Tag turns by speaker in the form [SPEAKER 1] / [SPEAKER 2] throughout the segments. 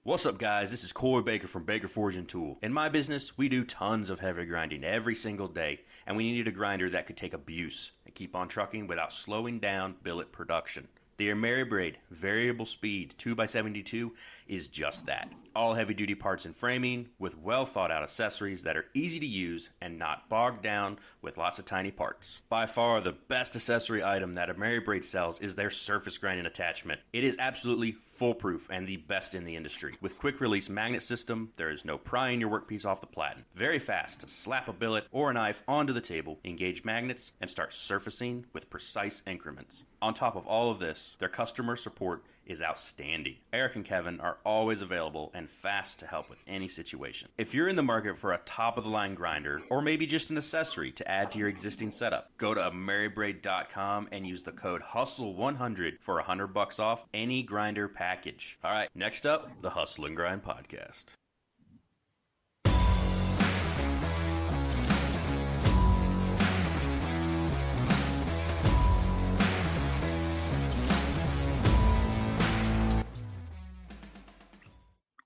[SPEAKER 1] What's up, guys? This is Corey Baker from Baker Forge and Tool. In my business, we do tons of heavy grinding every single day, and we needed a grinder that could take abuse and keep on trucking without slowing down billet production. The Ameribraid variable speed 2x72 is just that. All heavy duty parts and framing with well thought out accessories that are easy to use and not bogged down with lots of tiny parts. By far the best accessory item that Ameribraid sells is their surface grinding attachment. It is absolutely foolproof and the best in the industry. With quick release magnet system, there is no prying your workpiece off the platen. Very fast to slap a billet or a knife onto the table, engage magnets, and start surfacing with precise increments. On top of all of this, their customer support is outstanding. Eric and Kevin are always available and fast to help with any situation. If you're in the market for a top-of-the-line grinder, or maybe just an accessory to add to your existing setup, go to ameribraid.com and use the code HUSTLE100 for $100 off any grinder package. All right, next up, the Hustle and Grind Podcast.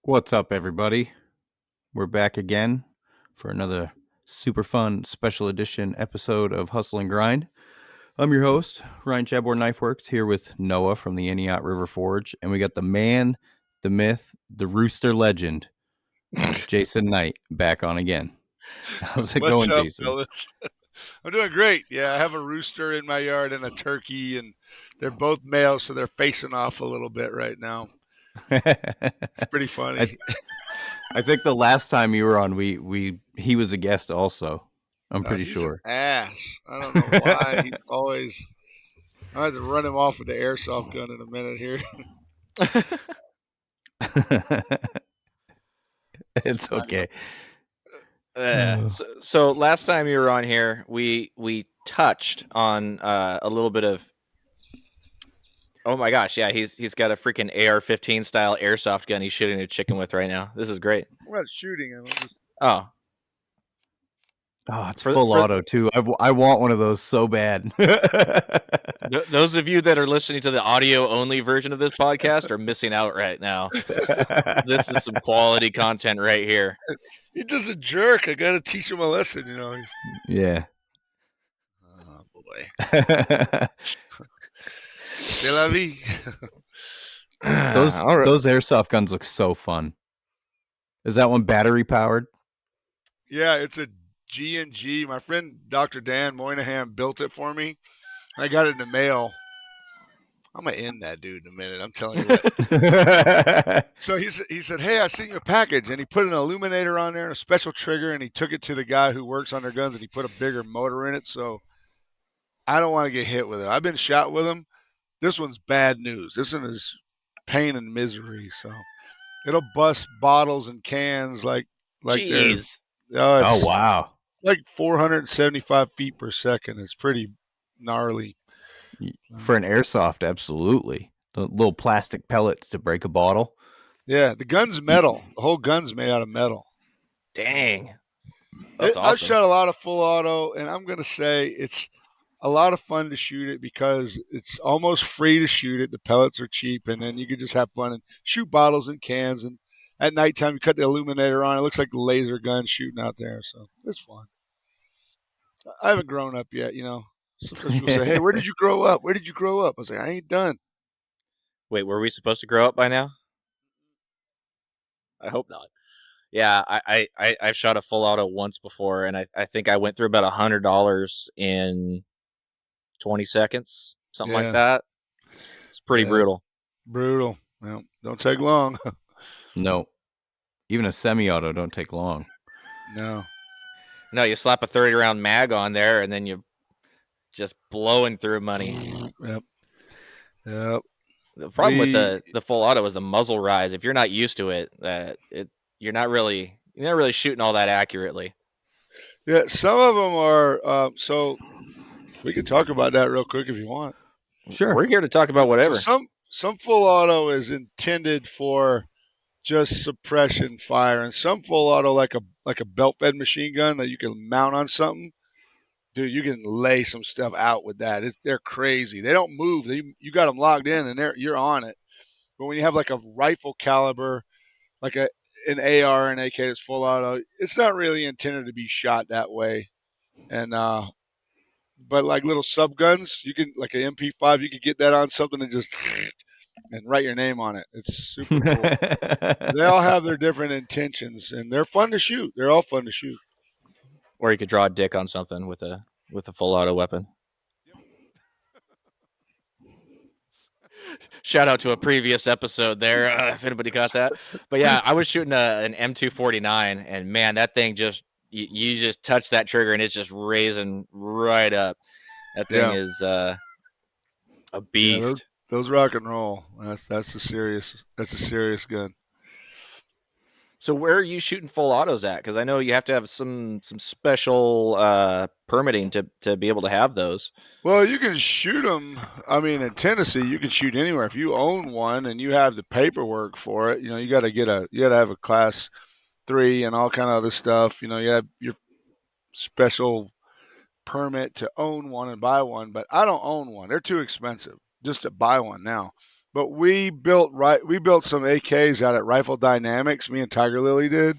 [SPEAKER 2] What's up, everybody? We're back again for another super fun special edition episode of Hustle and Grind. I'm your host, Ryan Chabor Knifeworks, here with Noah from the Eniot River Forge, and we got the man, the myth, the rooster legend, Jason Knight, back on again. How's it going,
[SPEAKER 3] up,
[SPEAKER 2] Jason?
[SPEAKER 3] Fellas? I'm doing great. Yeah, I have a rooster in my yard and a turkey, and they're both males, so they're facing off a little bit right now. It's pretty funny.
[SPEAKER 2] I think the last time you were on, he was a guest also. I'm pretty
[SPEAKER 3] he's
[SPEAKER 2] sure.
[SPEAKER 3] An ass. I don't know why. He's always. I had to run him off with the airsoft gun in a minute here.
[SPEAKER 2] It's okay.
[SPEAKER 4] So last time you were on here, we touched on a little bit of. Oh my gosh! Yeah, he's got a freaking AR-15 style airsoft gun he's shooting a chicken with right now. This is great.
[SPEAKER 3] I'm not shooting him.
[SPEAKER 4] Oh,
[SPEAKER 2] it's full auto too. I want one of those so bad.
[SPEAKER 4] Those of you that are listening to the audio only version of this podcast are missing out right now. This is some quality content right here.
[SPEAKER 3] He's just a jerk. I got to teach him a lesson, you know.
[SPEAKER 2] Yeah.
[SPEAKER 3] Oh boy. C'est la vie.
[SPEAKER 2] Those airsoft guns look so fun. Is that one battery powered?
[SPEAKER 3] Yeah, it's a G&G. My friend Dr. Dan Moynihan built it for me. I got it in the mail. I'm going to end that dude in a minute. I'm telling you what. So he said, hey, I sent you a package. And he put an illuminator on there and a special trigger. And he took it to the guy who works on their guns. And he put a bigger motor in it. So I don't want to get hit with it. I've been shot with them. This one's bad news. This one is pain and misery. So it'll bust bottles and cans like
[SPEAKER 4] Jeez.
[SPEAKER 2] Oh, wow.
[SPEAKER 3] Like 475 feet per second. It's pretty gnarly.
[SPEAKER 2] For an airsoft, absolutely. The little plastic pellets to break a bottle.
[SPEAKER 3] Yeah, the gun's metal. The whole gun's made out of metal.
[SPEAKER 4] Dang. That's awesome.
[SPEAKER 3] I've shot a lot of full auto, and I'm going to say it's a lot of fun to shoot it because it's almost free to shoot it. The pellets are cheap, and then you can just have fun and shoot bottles and cans. And at nighttime, you cut the illuminator on. It looks like a laser gun shooting out there, so it's fun. I haven't grown up yet, you know. Sometimes people say, hey, where did you grow up? Where did you grow up? I was like, I ain't done.
[SPEAKER 4] Wait, were we supposed to grow up by now? I hope not. Yeah, I've shot a full auto once before, and I think I went through about $100 in 20 seconds, something like that. It's pretty brutal.
[SPEAKER 3] Brutal. Well, don't take long.
[SPEAKER 2] No. Even a semi-auto don't take long.
[SPEAKER 3] No,
[SPEAKER 4] you slap a 30-round mag on there, and then you just blowing through money.
[SPEAKER 3] Yep.
[SPEAKER 4] The problem with the full auto is the muzzle rise. If you're not used to it, you're not really shooting all that accurately.
[SPEAKER 3] Yeah, some of them are. So we can talk about that real quick if you want.
[SPEAKER 4] Sure, we're here to talk about whatever.
[SPEAKER 3] So some full auto is intended for just suppression fire, and some full auto like a belt fed machine gun that you can mount on something. Dude, you can lay some stuff out with that. They're crazy. They don't move. You got them logged in, and you're on it. But when you have like a rifle caliber like an AR and AK that's full auto, it's not really intended to be shot that way. And but like little sub guns, you can like an MP5, you could get that on something and just and write your name on it. It's super cool. They all have their different intentions, and they're fun to shoot. They're all fun to shoot.
[SPEAKER 4] Or you could draw a dick on something with a full auto weapon. Shout out to a previous episode there, if anybody got that. But yeah, I was shooting an M249, and man, that thing just you just touch that trigger and it's just raising right up. That thing is a beast.
[SPEAKER 3] Yeah, those rock and roll. That's a serious gun.
[SPEAKER 4] So where are you shooting full autos at? Because I know you have to have some special permitting to be able to have those.
[SPEAKER 3] Well, you can shoot them. I mean, in Tennessee, you can shoot anywhere. If you own one and you have the paperwork for it, you got to have a class 3 and all kind of other stuff. You have your special permit to own one and buy one. But I don't own one; they're too expensive just to buy one now. But we built some AKs out at Rifle Dynamics. Me and Tiger Lily did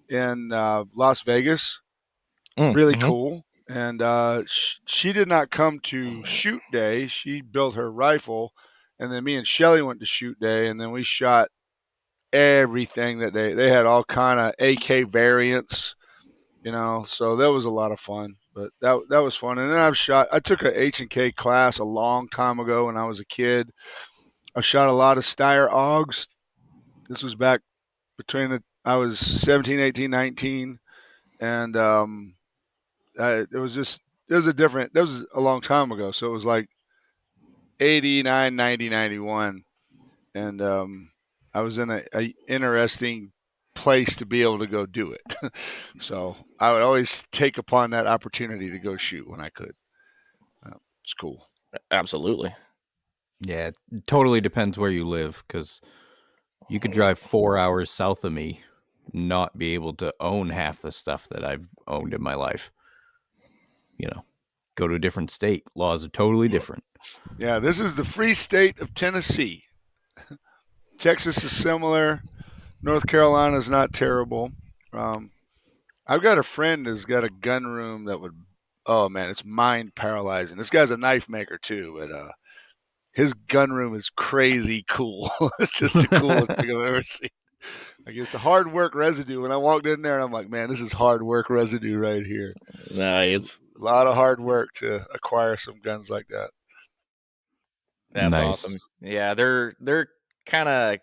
[SPEAKER 3] in Las Vegas. Really cool. And she did not come to shoot day. She built her rifle, and then me and Shelly went to shoot day, and then we shot everything that they had all kind of AK variants, So that was a lot of fun. But that was fun. And then I took a H&K class a long time ago when I was a kid. I shot a lot of Steyr AUGs. This was back I was 17, 18, 19. And that was a long time ago. So it was like 89, 90, 91. And I was in a interesting place to be able to go do it. So I would always take upon that opportunity to go shoot when I could. It's cool.
[SPEAKER 4] Absolutely.
[SPEAKER 2] Yeah, it totally depends where you live, because you could drive 4 hours south of me, not be able to own half the stuff that I've owned in my life. Go to a different state. Laws are totally different.
[SPEAKER 3] Yeah, this is the free state of Tennessee. Texas is similar. North Carolina is not terrible. I've got a friend who's got a gun room that it's mind paralyzing. This guy's a knife maker too, but his gun room is crazy cool. It's just the coolest thing I've ever seen. Like, it's a hard work residue. When I walked in there, and I'm like, man, this is hard work residue right here.
[SPEAKER 4] Nice.
[SPEAKER 3] A lot of hard work to acquire some guns like that.
[SPEAKER 4] That's
[SPEAKER 2] nice.
[SPEAKER 4] Awesome. Yeah, they're kind of.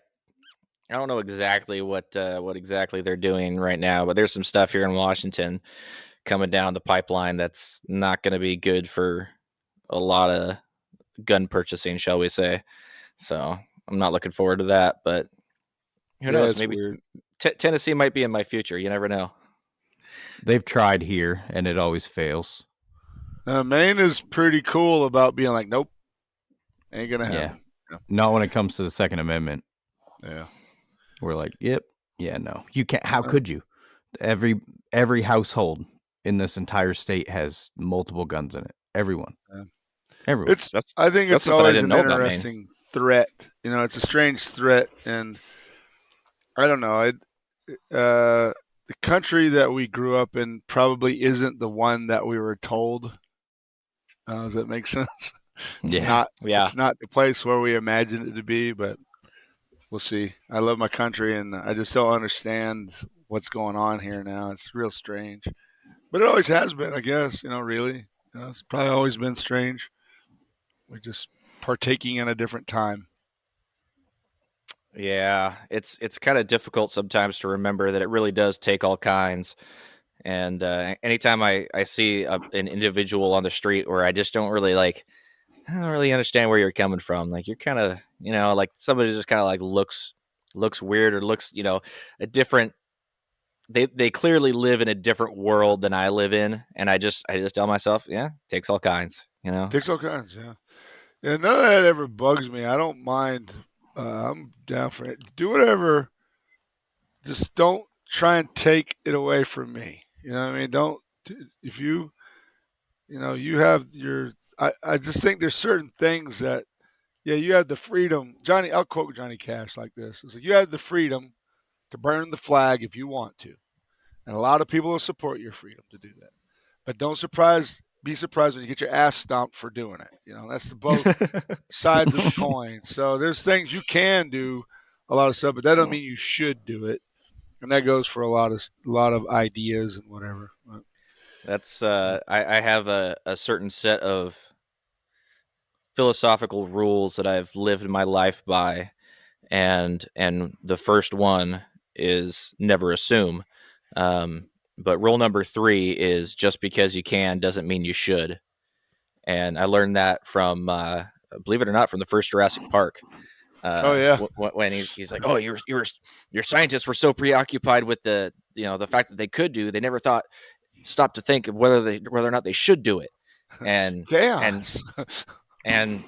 [SPEAKER 4] I don't know exactly what exactly they're doing right now, but there's some stuff here in Washington coming down the pipeline that's not going to be good for a lot of gun purchasing, shall we say. So I'm not looking forward to that, but who knows? Maybe Tennessee might be in my future. You never know.
[SPEAKER 2] They've tried here, and it always fails.
[SPEAKER 3] Maine is pretty cool about being like, nope, ain't going to happen.
[SPEAKER 2] Yeah. Not when it comes to the Second Amendment.
[SPEAKER 3] Yeah.
[SPEAKER 2] We're like, yep, yeah, no. You can't. How could you? Every household in this entire state has multiple guns in it. Everyone. Everyone.
[SPEAKER 3] I think it's always an interesting threat. It's a strange threat, and I don't know. The country that we grew up in probably isn't the one that we were told. Does that make sense? It's not the place where we imagined it to be, but we'll see. I love my country, and I just don't understand what's going on here now. It's real strange. But it always has been, I guess, really. It's probably always been strange. We're just partaking in a different time.
[SPEAKER 4] Yeah, it's kind of difficult sometimes to remember that it really does take all kinds. And anytime I see an individual on the street where I just don't really I don't really understand where you're coming from. Like, you're kind of, like somebody just kind of like looks weird, or looks, a different. They clearly live in a different world than I live in, and I just tell myself, yeah, takes all kinds,
[SPEAKER 3] Takes all kinds, yeah. Yeah, none of that ever bugs me. I don't mind. I'm down for it. Do whatever. Just don't try and take it away from me. You know what I mean? Don't. If you have your. I just think there's certain things that, yeah, you have the freedom. I'll quote Johnny Cash like this. It's like, you have the freedom to burn the flag if you want to. And a lot of people will support your freedom to do that. But be surprised when you get your ass stomped for doing it. That's the both sides of the coin. So there's things you can do, a lot of stuff, but that doesn't mean you should do it. And that goes for a lot of ideas and whatever.
[SPEAKER 4] That's I have a certain set of philosophical rules that I've lived my life by, and the first one is never assume. But rule number 3 is just because you can doesn't mean you should. And I learned that from, believe it or not, from the first Jurassic Park. When he's like, oh, your scientists were so preoccupied with the fact that they could do, they never stopped to think of whether or not they should do it. And and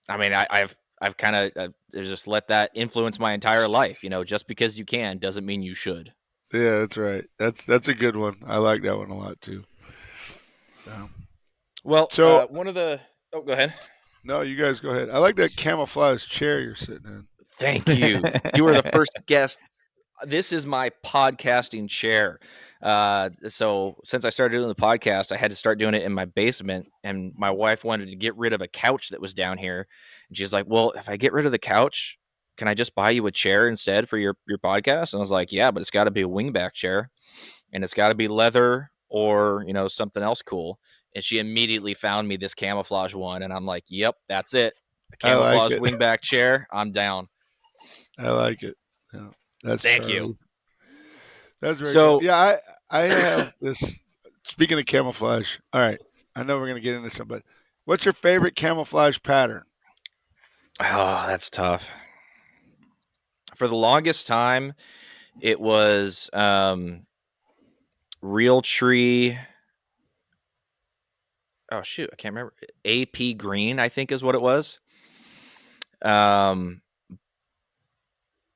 [SPEAKER 4] I mean, I've kind of just let that influence my entire life. Just because you can doesn't mean you should.
[SPEAKER 3] Yeah, that's right. That's a good one. I like that one a lot too.
[SPEAKER 4] Well, so one of the go ahead.
[SPEAKER 3] No, you guys go ahead. I like that camouflage chair you're sitting in.
[SPEAKER 4] Thank you. You were the first guest. This is my podcasting chair. So since I started doing the podcast, I had to start doing it in my basement, and my wife wanted to get rid of a couch that was down here. And she's like, well, if I get rid of the couch, can I just buy you a chair instead for your podcast? And I was like, yeah, but it's got to be a wingback chair, and it's got to be leather or, something else cool. And she immediately found me this camouflage one, and I'm like, yep, that's it. A camouflage wingback chair. I'm down.
[SPEAKER 3] I like it. Yeah,
[SPEAKER 4] Thank you.
[SPEAKER 3] That's very cool. Yeah, I have this. Speaking of camouflage, all right, I know we're going to get into some, but what's your favorite camouflage pattern?
[SPEAKER 4] Oh, that's tough. For the longest time, it was Realtree. Oh, shoot. I can't remember. AP Green, I think is what it was.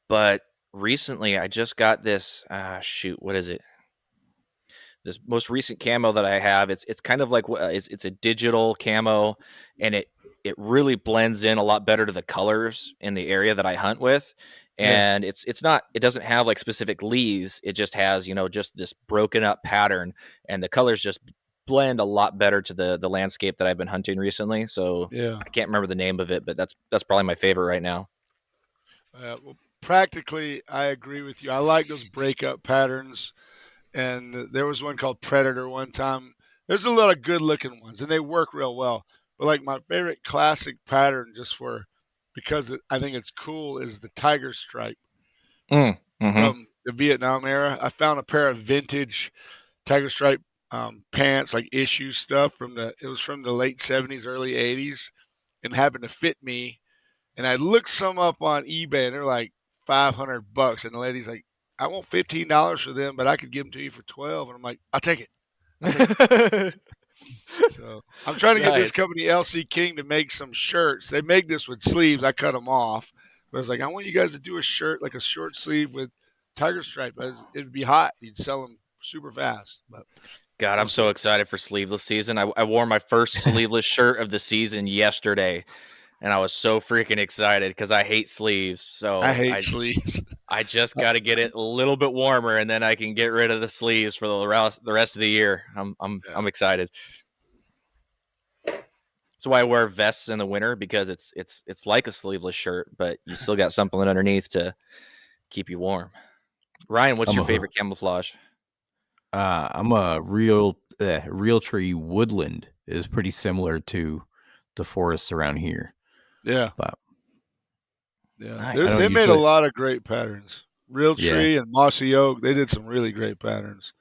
[SPEAKER 4] But recently, I just got this. What is it? This most recent camo that I have. It's kind of like it's a digital camo, and it really blends in a lot better to the colors in the area that I hunt with. And it doesn't have like specific leaves. It just has, just this broken up pattern, and the colors just blend a lot better to the landscape that I've been hunting recently. So I can't remember the name of it, but that's probably my favorite right now.
[SPEAKER 3] Well, practically, I agree with you. I like those breakup patterns, and there was one called Predator one time. There's a lot of good looking ones, and they work real well. But like my favorite classic pattern, because I think it's cool, is the Tiger Stripe from the Vietnam era. I found a pair of vintage Tiger Stripe pants, like issue stuff it was from the late 70s, early 80s, and happened to fit me. And I looked some up on eBay, and they're like $500. And the lady's like, I want $15 for them, but I could give them to you for $12. And I'm like, I'll take it. So I'm trying to get this company LC King to make some shirts. They make this with sleeves. I cut them off, but I was like, I want you guys to do a shirt, like a short sleeve with Tiger Stripe. It'd be hot. You'd sell them super fast. But
[SPEAKER 4] God, I'm so excited for sleeveless season. I wore my first sleeveless shirt of the season yesterday, and I was so freaking excited because I hate sleeves. So
[SPEAKER 3] I hate sleeves.
[SPEAKER 4] I just got to get it a little bit warmer, and then I can get rid of the sleeves for the rest of the year. I'm excited. That's why I wear vests in the winter, because it's like a sleeveless shirt, but you still got something underneath to keep you warm. Ryan, what's your favorite camouflage?
[SPEAKER 2] I'm a Realtree Woodland is pretty similar to the forests around here.
[SPEAKER 3] Yeah.
[SPEAKER 2] But
[SPEAKER 3] yeah. They made a lot of great patterns. Realtree and Mossy Oak, they did some really great patterns.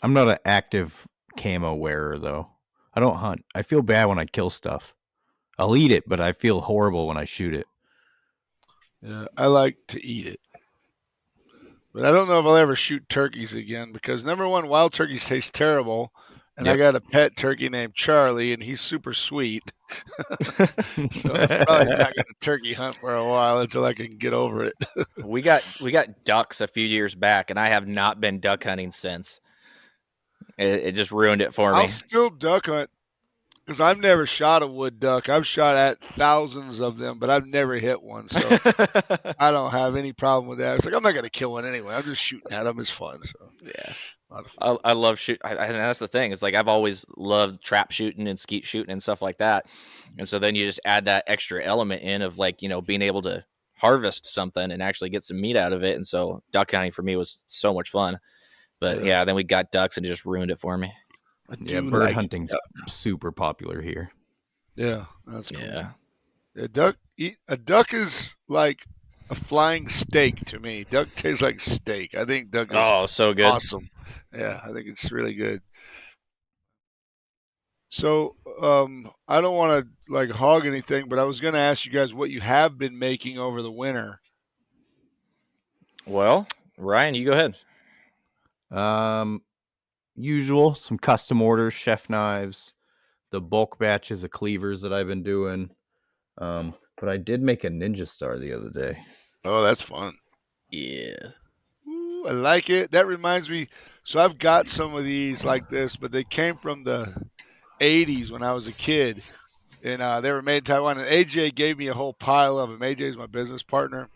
[SPEAKER 2] I'm not an active camo wearer, though. I don't hunt. I feel bad when I kill stuff. I'll eat it, but I feel horrible when I shoot it.
[SPEAKER 3] Yeah, I like to eat it. But I don't know if I'll ever shoot turkeys again, because number one, wild turkeys taste terrible. And I got a pet turkey named Charlie, and he's super sweet. So I'm probably not going to turkey hunt for a while until I can get over it.
[SPEAKER 4] We got ducks a few years back, and I have not been duck hunting since. It just ruined it for me.
[SPEAKER 3] I'll still duck hunt Because I've never shot a wood duck. I've shot at thousands of them, but I've never hit one. So I don't have any problem with that. It's like, I'm not going to kill one anyway. I'm just shooting at them. It's fun. So
[SPEAKER 4] Yeah.
[SPEAKER 3] a lot of fun.
[SPEAKER 4] I love shoot. And that's the thing. It's like I've always loved trap shooting and skeet shooting and stuff like that. And so then you just add that extra element in of like, you know, being able to harvest something and actually get some meat out of it. And so duck hunting for me was so much fun. But yeah, then we got ducks and it just ruined it for me.
[SPEAKER 2] Yeah, bird hunting's super popular here.
[SPEAKER 3] Yeah, that's cool.
[SPEAKER 4] Yeah.
[SPEAKER 3] A duck is like a flying steak to me. Duck tastes like steak. I think duck is
[SPEAKER 4] so good.
[SPEAKER 3] awesome. Yeah, I think it's really good. So I don't want to like hog anything, but I was going to ask you guys what you have been making over the winter.
[SPEAKER 4] Well, Ryan, you go ahead.
[SPEAKER 2] Usual, some custom orders, chef knives, the bulk batches of cleavers that I've been doing. But I did make a Ninja Star the other day.
[SPEAKER 3] Oh, that's fun.
[SPEAKER 4] Yeah.
[SPEAKER 3] Ooh, I like it. That reminds me. So I've got some of these like this, but they came from the 80s when I was a kid. And they were made in Taiwan. And AJ gave me a whole pile of them. AJ is my business partner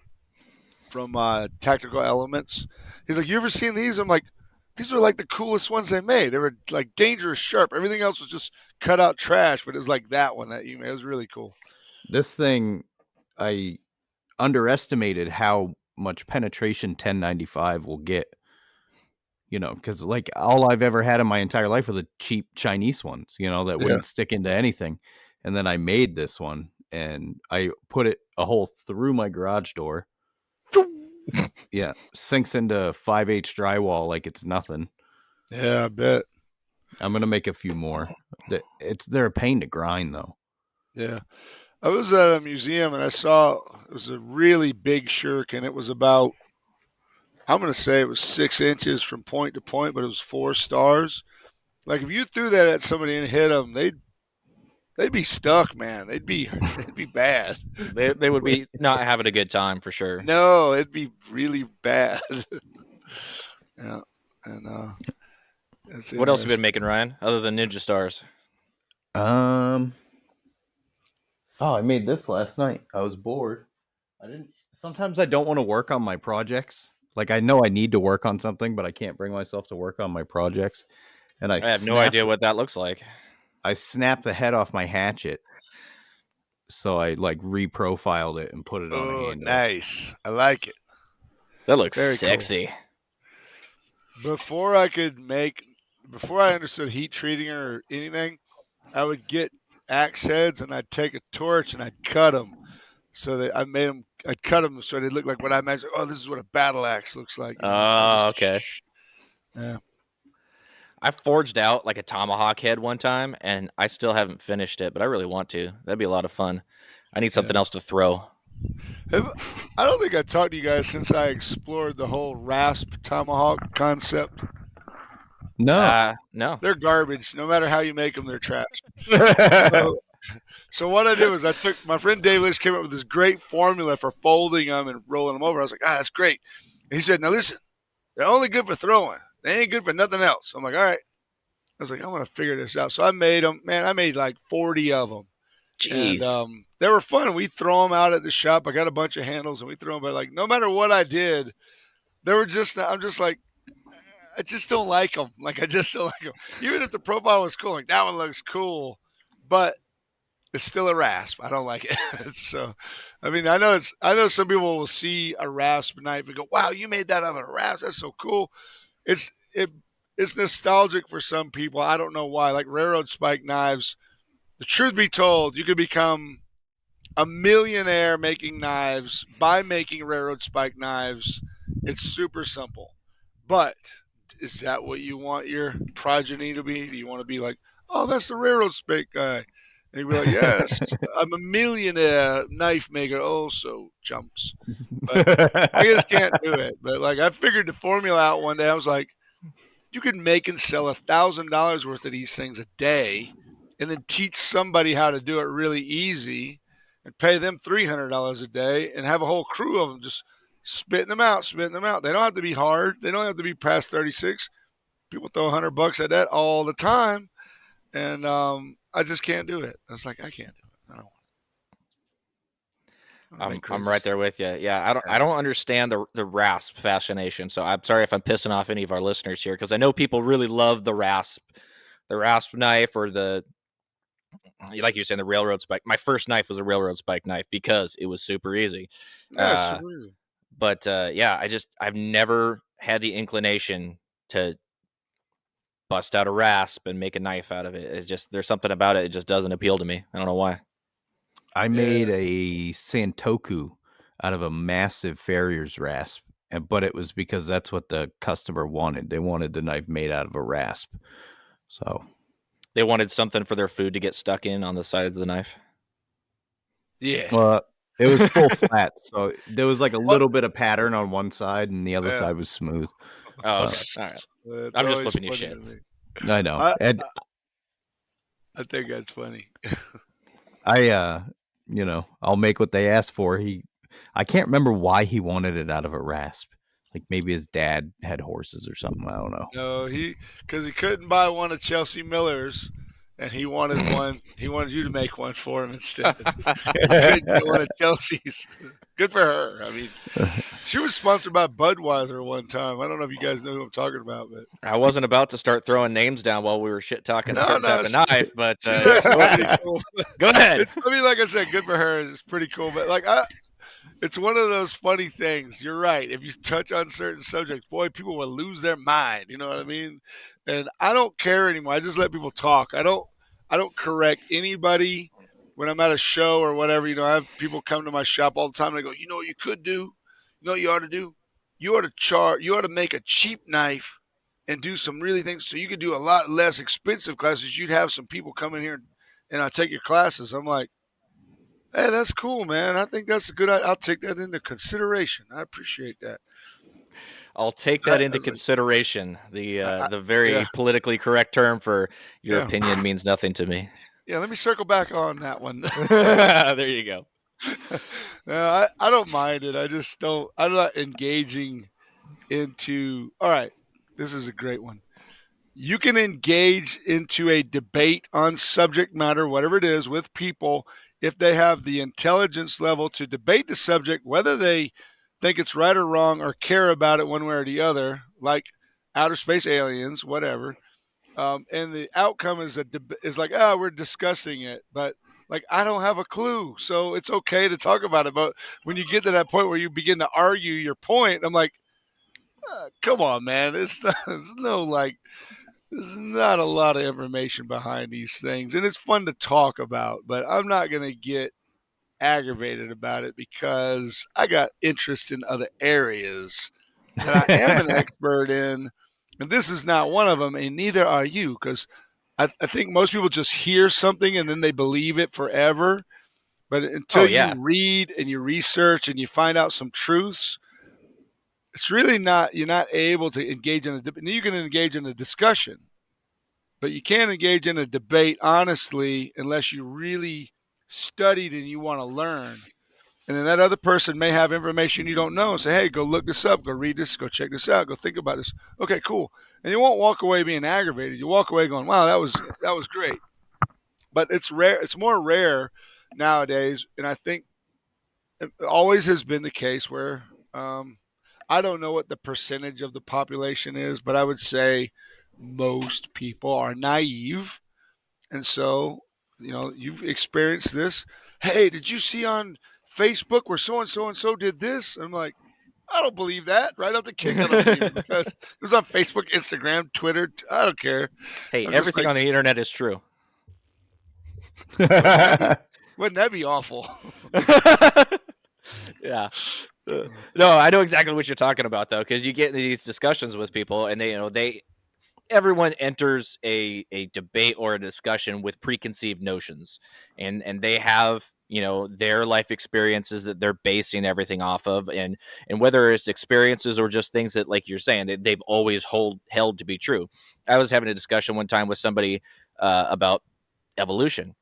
[SPEAKER 3] from Tactical Elements. He's like, you ever seen these? I'm like, these are like the coolest ones they made. They were like dangerous sharp. Everything else was just cut out trash, but it was like that one that you made. It was really cool.
[SPEAKER 2] This thing, I underestimated how much penetration 1095 will get. You know, because like all I've ever had in my entire life were the cheap Chinese ones, you know, that wouldn't stick into anything. And then I made this one and I put it a hole through my garage door. Yeah, sinks into 5/8 drywall like it's nothing.
[SPEAKER 3] Yeah, I bet.
[SPEAKER 2] I'm gonna make a few more. They're a pain to grind though.
[SPEAKER 3] Yeah, I was at a museum and I saw it was a really big shirk, and it was about, I'm gonna say it was 6 inches from point to point, but it was 4 stars. Like if you threw that at somebody and hit them, they'd be stuck, man. They'd be bad.
[SPEAKER 4] They would be not having a good time for sure.
[SPEAKER 3] No, it'd be really bad. Yeah, and
[SPEAKER 4] what else have you been making, Ryan, other than Ninja Stars?
[SPEAKER 2] Oh, I made this last night. I was bored. Sometimes I don't want to work on my projects. Like I know I need to work on something, but I can't bring myself to work on my projects. And I
[SPEAKER 4] have no idea what that looks like.
[SPEAKER 2] I snapped the head off my hatchet. So I like reprofiled it and put it on a handle.
[SPEAKER 3] Nice. I like it.
[SPEAKER 4] That looks
[SPEAKER 3] Very
[SPEAKER 4] sexy.
[SPEAKER 3] Cool. Before I understood heat treating or anything, I would get axe heads and I'd take a torch and I'd cut them. So that I'd cut them so they look like what I imagine. Oh, this is what a battle axe looks like.
[SPEAKER 4] Oh, okay.
[SPEAKER 3] Yeah.
[SPEAKER 4] I forged out like a tomahawk head one time, and I still haven't finished it, but I really want to. That'd be a lot of fun. I need something else to throw.
[SPEAKER 3] I don't think I talked to you guys since I explored the whole rasp tomahawk concept.
[SPEAKER 2] No.
[SPEAKER 4] No.
[SPEAKER 3] They're garbage. No matter how you make them, they're trash. So what I did was I took my friend Dave Lish came up with this great formula for folding them and rolling them over. I was like, that's great. And he said, now listen, they're only good for throwing. They ain't good for nothing else. I'm like, all right. I was like, I'm going to figure this out. So I made them. Man, I made like 40 of them.
[SPEAKER 4] Jeez.
[SPEAKER 3] And they were fun. We throw them out at the shop. I got a bunch of handles, and we throw them. But like, no matter what I did, they were just. I'm just like, I just don't like them. Like, I just don't like them. Even if the profile was cool, like that one looks cool, but it's still a rasp. I don't like it. So, I mean, I know some people will see a rasp knife and go, "Wow, you made that out of a rasp. That's so cool." It's nostalgic for some people. I don't know why. Like railroad spike knives. The truth be told, you could become a millionaire making knives by making railroad spike knives. It's super simple. But is that what you want your progeny to be? Do you want to be like, oh, that's the railroad spike guy? And you'd be like, yes, I'm a millionaire knife maker also, chumps. But I just can't do it. But like I figured the formula out one day. I was like, you could make and sell $1,000 worth of these things a day and then teach somebody how to do it really easy and pay them $300 a day and have a whole crew of them just spitting them out. They don't have to be hard. They don't have to be past 36. People throw $100 at that all the time. And I just can't do it. I was like, I can't do it. I don't want it.
[SPEAKER 4] I'm right there with you. Yeah, I don't understand the rasp fascination. So I'm sorry if I'm pissing off any of our listeners here, because I know people really love the rasp knife, or like you were saying, the railroad spike. My first knife was a railroad spike knife because it was super easy.
[SPEAKER 3] Yeah, super easy.
[SPEAKER 4] But yeah, I've never had the inclination to bust out a rasp and make a knife out of it. It's just, there's something about it. It just doesn't appeal to me. I don't know why.
[SPEAKER 2] I made a Santoku out of a massive farrier's rasp, but it was because that's what the customer wanted. They wanted the knife made out of a rasp. So
[SPEAKER 4] they wanted something for their food to get stuck in on the sides of the knife.
[SPEAKER 3] Yeah.
[SPEAKER 2] Well, it was full flat, so there was like a little bit of pattern on one side, and the other side was smooth.
[SPEAKER 4] Oh, okay. All right. I'm just flipping you shit.
[SPEAKER 2] I know.
[SPEAKER 3] I think that's funny.
[SPEAKER 2] I'll make what they asked for. I can't remember why he wanted it out of a rasp. Like maybe his dad had horses or something. I don't know.
[SPEAKER 3] No, because he couldn't buy one of Chelsea Miller's, and he wanted one. He wanted you to make one for him instead. He couldn't get one of Chelsea's. Good for her. I mean, she was sponsored by Budweiser one time. I don't know if you guys know who I'm talking about, but
[SPEAKER 4] I wasn't about to start throwing names down while we were shit talking a certain type of knife. But
[SPEAKER 3] cool.
[SPEAKER 4] Go ahead.
[SPEAKER 3] I mean, like I said, good for her. It's pretty cool, but it's one of those funny things. You're right. If you touch on certain subjects, boy, people will lose their mind. You know what I mean? And I don't care anymore. I just let people talk. I don't correct anybody when I'm at a show or whatever. You know, I have people come to my shop all the time and they go, you know what you could do? You know what you ought to do? You ought to make a cheap knife and do some really things so you could do a lot less expensive classes. You'd have some people come in here and I'll take your classes. I'm like, hey, that's cool, man. I think that's a good idea. I'll take that into consideration. I appreciate that.
[SPEAKER 4] I'll take that into consideration. The very politically correct term for your opinion means nothing to me.
[SPEAKER 3] Yeah, let me circle back on that one.
[SPEAKER 4] There you go.
[SPEAKER 3] No, I don't mind it. I just don't. I'm not engaging into. All right, this is a great one. You can engage into a debate on subject matter, whatever it is, with people if they have the intelligence level to debate the subject, whether they think it's right or wrong or care about it one way or the other, like outer space aliens, whatever. And the outcome is like, we're discussing it, but like I don't have a clue, so it's okay to talk about it. But when you get to that point where you begin to argue your point, I'm like, come on, man, there's not a lot of information behind these things, and it's fun to talk about, but I'm not going to get aggravated about it because I got interest in other areas that I am an expert in, and this is not one of them, and neither are you, because I think most people just hear something and then they believe it forever. But until you read and you research and you find out some truths, it's really not, you're not able to engage in you can engage in a discussion, but you can't engage in a debate honestly unless you really studied and you want to learn. And then that other person may have information you don't know and say, hey, go look this up, go read this, go check this out, go think about this. Okay, cool. And you won't walk away being aggravated. You walk away going, wow, that was great. But it's rare. It's more rare nowadays. And I think it always has been the case where I don't know what the percentage of the population is, but I would say most people are naive. And so, you know, you've experienced this. Hey, did you see on Facebook where so-and-so and so did this? I'm like, I don't believe that. Right off the kick, I don't believe it because it was on Facebook, Instagram, Twitter. I don't care.
[SPEAKER 4] Hey, everything on the internet is true.
[SPEAKER 3] Wouldn't that be awful?
[SPEAKER 4] Yeah. No, I know exactly what you're talking about though, because you get into these discussions with people, and everyone enters a debate or a discussion with preconceived notions, and they have their life experiences that they're basing everything off of, and whether it's experiences or just things that, like you're saying, that they've always held to be true. I was having a discussion one time with somebody about evolution,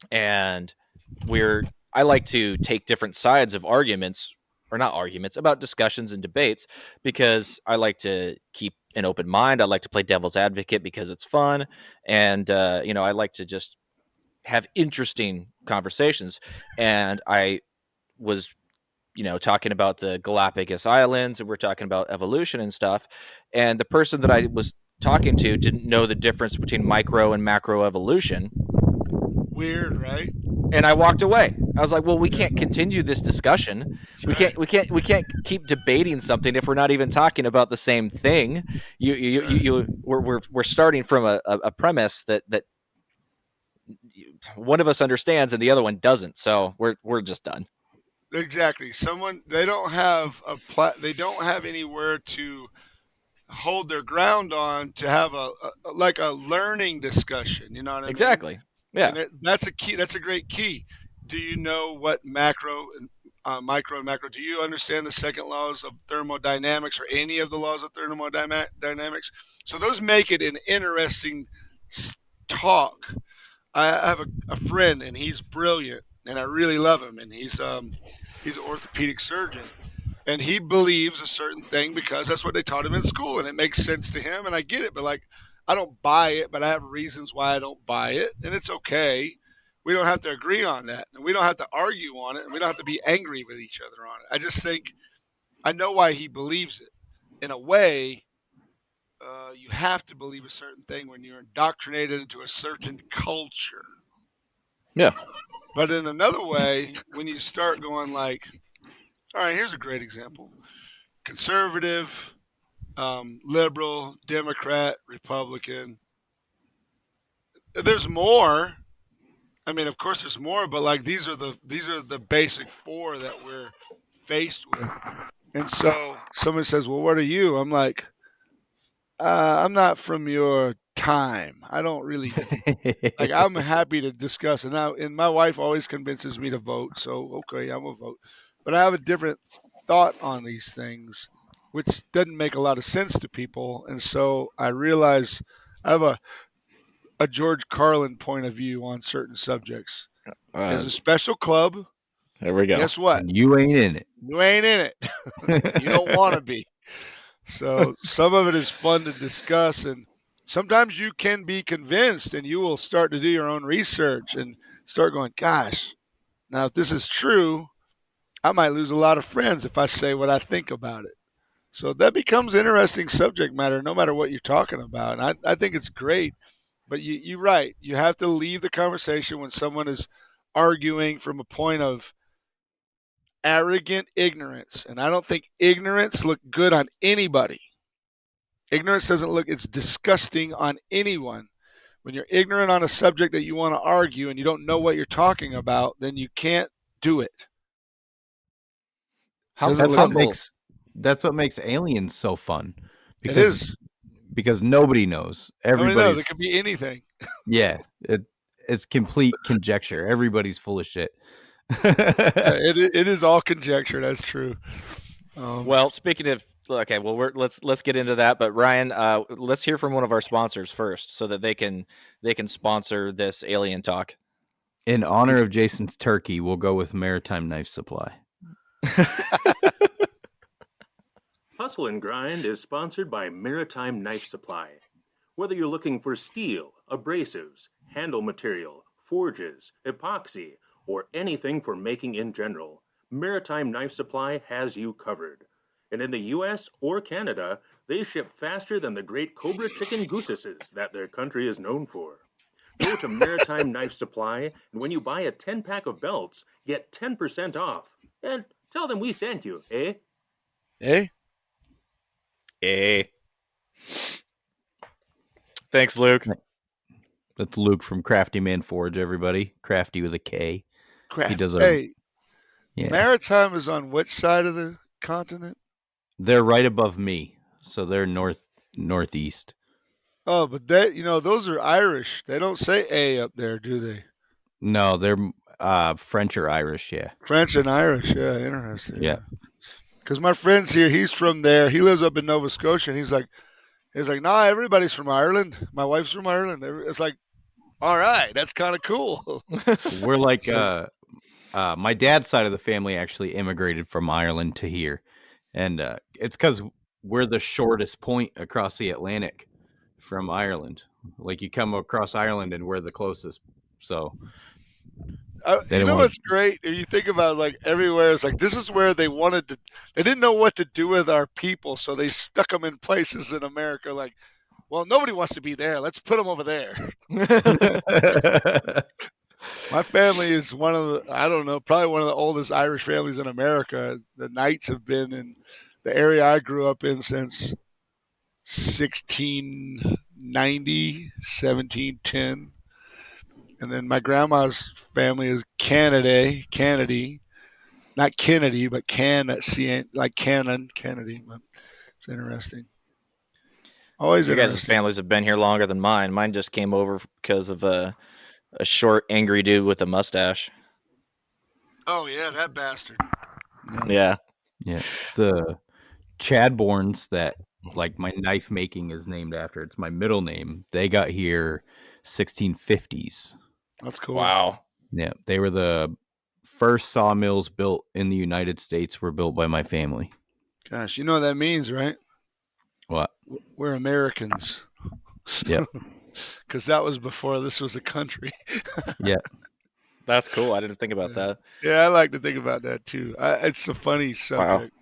[SPEAKER 4] and I like to take different sides of arguments, or not arguments, about discussions and debates, because I like to keep an open mind. I like to play devil's advocate because it's fun, and I like to just have interesting conversations. And I was, talking about the Galapagos Islands, and we're talking about evolution and stuff. And the person that I was talking to didn't know the difference between micro and macro evolution.
[SPEAKER 3] Weird, right?
[SPEAKER 4] And I walked away. I was like, well, we can't continue this discussion. We can't keep debating something if we're not even talking about the same thing. We're starting from a premise that one of us understands and the other one doesn't. So we're just done.
[SPEAKER 3] Exactly. They don't have anywhere to hold their ground on to have a learning discussion. You know what I mean?
[SPEAKER 4] Exactly. Yeah.
[SPEAKER 3] And that's a key. That's a great key. Do you know what macro and micro and macro? Do you understand the second laws of thermodynamics or any of the laws of thermodynamics? So those make it an interesting talk. I have a friend, and he's brilliant, and I really love him, and he's an orthopedic surgeon, and he believes a certain thing because that's what they taught him in school, and it makes sense to him, and I get it, but like, I don't buy it, but I have reasons why I don't buy it, and it's okay. We don't have to agree on that, and we don't have to argue on it, and we don't have to be angry with each other on it. I just think I know why he believes it. In a way, you have to believe a certain thing when you're indoctrinated into a certain culture.
[SPEAKER 4] Yeah.
[SPEAKER 3] But in another way, when you start going like, all right, here's a great example. Conservative, liberal, Democrat, Republican. There's more. I mean, of course there's more, but like these are the basic four that we're faced with. And so someone says, well, what are you? I'm like, I'm not from your time. I don't really like. I'm happy to discuss, and my wife always convinces me to vote. So okay, I'm gonna vote, but I have a different thought on these things, which doesn't make a lot of sense to people. And so I realize I have a George Carlin point of view on certain subjects. There's a special club.
[SPEAKER 4] There we go.
[SPEAKER 3] Guess what?
[SPEAKER 2] You ain't in it.
[SPEAKER 3] You ain't in it. You don't want to be. So some of it is fun to discuss, and sometimes you can be convinced, and you will start to do your own research and start going, gosh, now if this is true, I might lose a lot of friends if I say what I think about it. So that becomes interesting subject matter no matter what you're talking about. And I think it's great. But you're right. You have to leave the conversation when someone is arguing from a point of arrogant ignorance. And I don't think ignorance look good on anybody. Ignorance doesn't look, it's disgusting on anyone. When you're ignorant on a subject that you want to argue and you don't know what you're talking about, then you can't do it.
[SPEAKER 2] That's what makes Aliens so fun.
[SPEAKER 3] It is.
[SPEAKER 2] Because nobody knows.
[SPEAKER 3] Nobody knows. It could be anything.
[SPEAKER 2] Yeah. It's complete conjecture. Everybody's full of shit.
[SPEAKER 3] It is all conjecture. That's true.
[SPEAKER 4] Well, speaking of, okay, well, let's get into that. But Ryan, let's hear from one of our sponsors first, so that they can sponsor this alien talk.
[SPEAKER 2] In honor of Jason's turkey, we'll go with Maritime Knife Supply.
[SPEAKER 5] Hustle and Grind is sponsored by Maritime Knife Supply. Whether you're looking for steel, abrasives, handle material, forges, epoxy, or anything for making in general, Maritime Knife Supply has you covered. And in the US or Canada, they ship faster than the great Cobra chicken goosesses that their country is known for. Go to Maritime Knife Supply, and when you buy a 10-pack of belts, get 10% off. And tell them we sent you, eh?
[SPEAKER 3] Eh?
[SPEAKER 4] Eh. Thanks, Luke.
[SPEAKER 2] That's Luke from Crafty Man Forge, everybody. Crafty with a K. He does
[SPEAKER 3] Maritime is on which side of the continent?
[SPEAKER 2] They're right above me, so they're northeast.
[SPEAKER 3] Oh, but those are Irish. They don't say A up there, do they?
[SPEAKER 2] No, they're French or Irish, yeah.
[SPEAKER 3] French and Irish, yeah, interesting.
[SPEAKER 2] Yeah.
[SPEAKER 3] Because my friend's here, he's from there. He lives up in Nova Scotia, and he's like, nah, everybody's from Ireland. My wife's from Ireland. It's like, all right, that's kind of cool.
[SPEAKER 2] We're like, my dad's side of the family actually immigrated from Ireland to here. And it's because we're the shortest point across the Atlantic from Ireland. Like, you come across Ireland and we're the closest So
[SPEAKER 3] You
[SPEAKER 2] didn't
[SPEAKER 3] know
[SPEAKER 2] want
[SPEAKER 3] what's great? If you think about like everywhere, it's like this is where they wanted to. They didn't know what to do with our people, so they stuck them in places in America. Like, well, nobody wants to be there. Let's put them over there. My family is one of the, I don't know, probably one of the oldest Irish families in America. The Knights have been in the area I grew up in since 1690, 1710. And then my grandma's family is Kennedy, not Kennedy, but like Cannon, Kennedy. But it's interesting. Always
[SPEAKER 4] Your guys'
[SPEAKER 3] interesting.
[SPEAKER 4] families have been here longer than mine. Mine just came over because of a short, angry dude with a mustache.
[SPEAKER 3] Oh yeah, that bastard.
[SPEAKER 4] Yeah.
[SPEAKER 2] Yeah, the Chadbournes that like my knife making is named after. It's my middle name. They got here 1650s.
[SPEAKER 3] That's cool.
[SPEAKER 4] Wow.
[SPEAKER 2] Yeah, they were the first sawmills built in the United States were built by my family.
[SPEAKER 3] Gosh, you know what that means, right?
[SPEAKER 2] What?
[SPEAKER 3] We're Americans.
[SPEAKER 2] Yep.
[SPEAKER 3] Because that was before this was a country.
[SPEAKER 2] Yeah.
[SPEAKER 4] That's cool. I didn't think about that.
[SPEAKER 3] Yeah, I like to think about that too. It's a funny subject.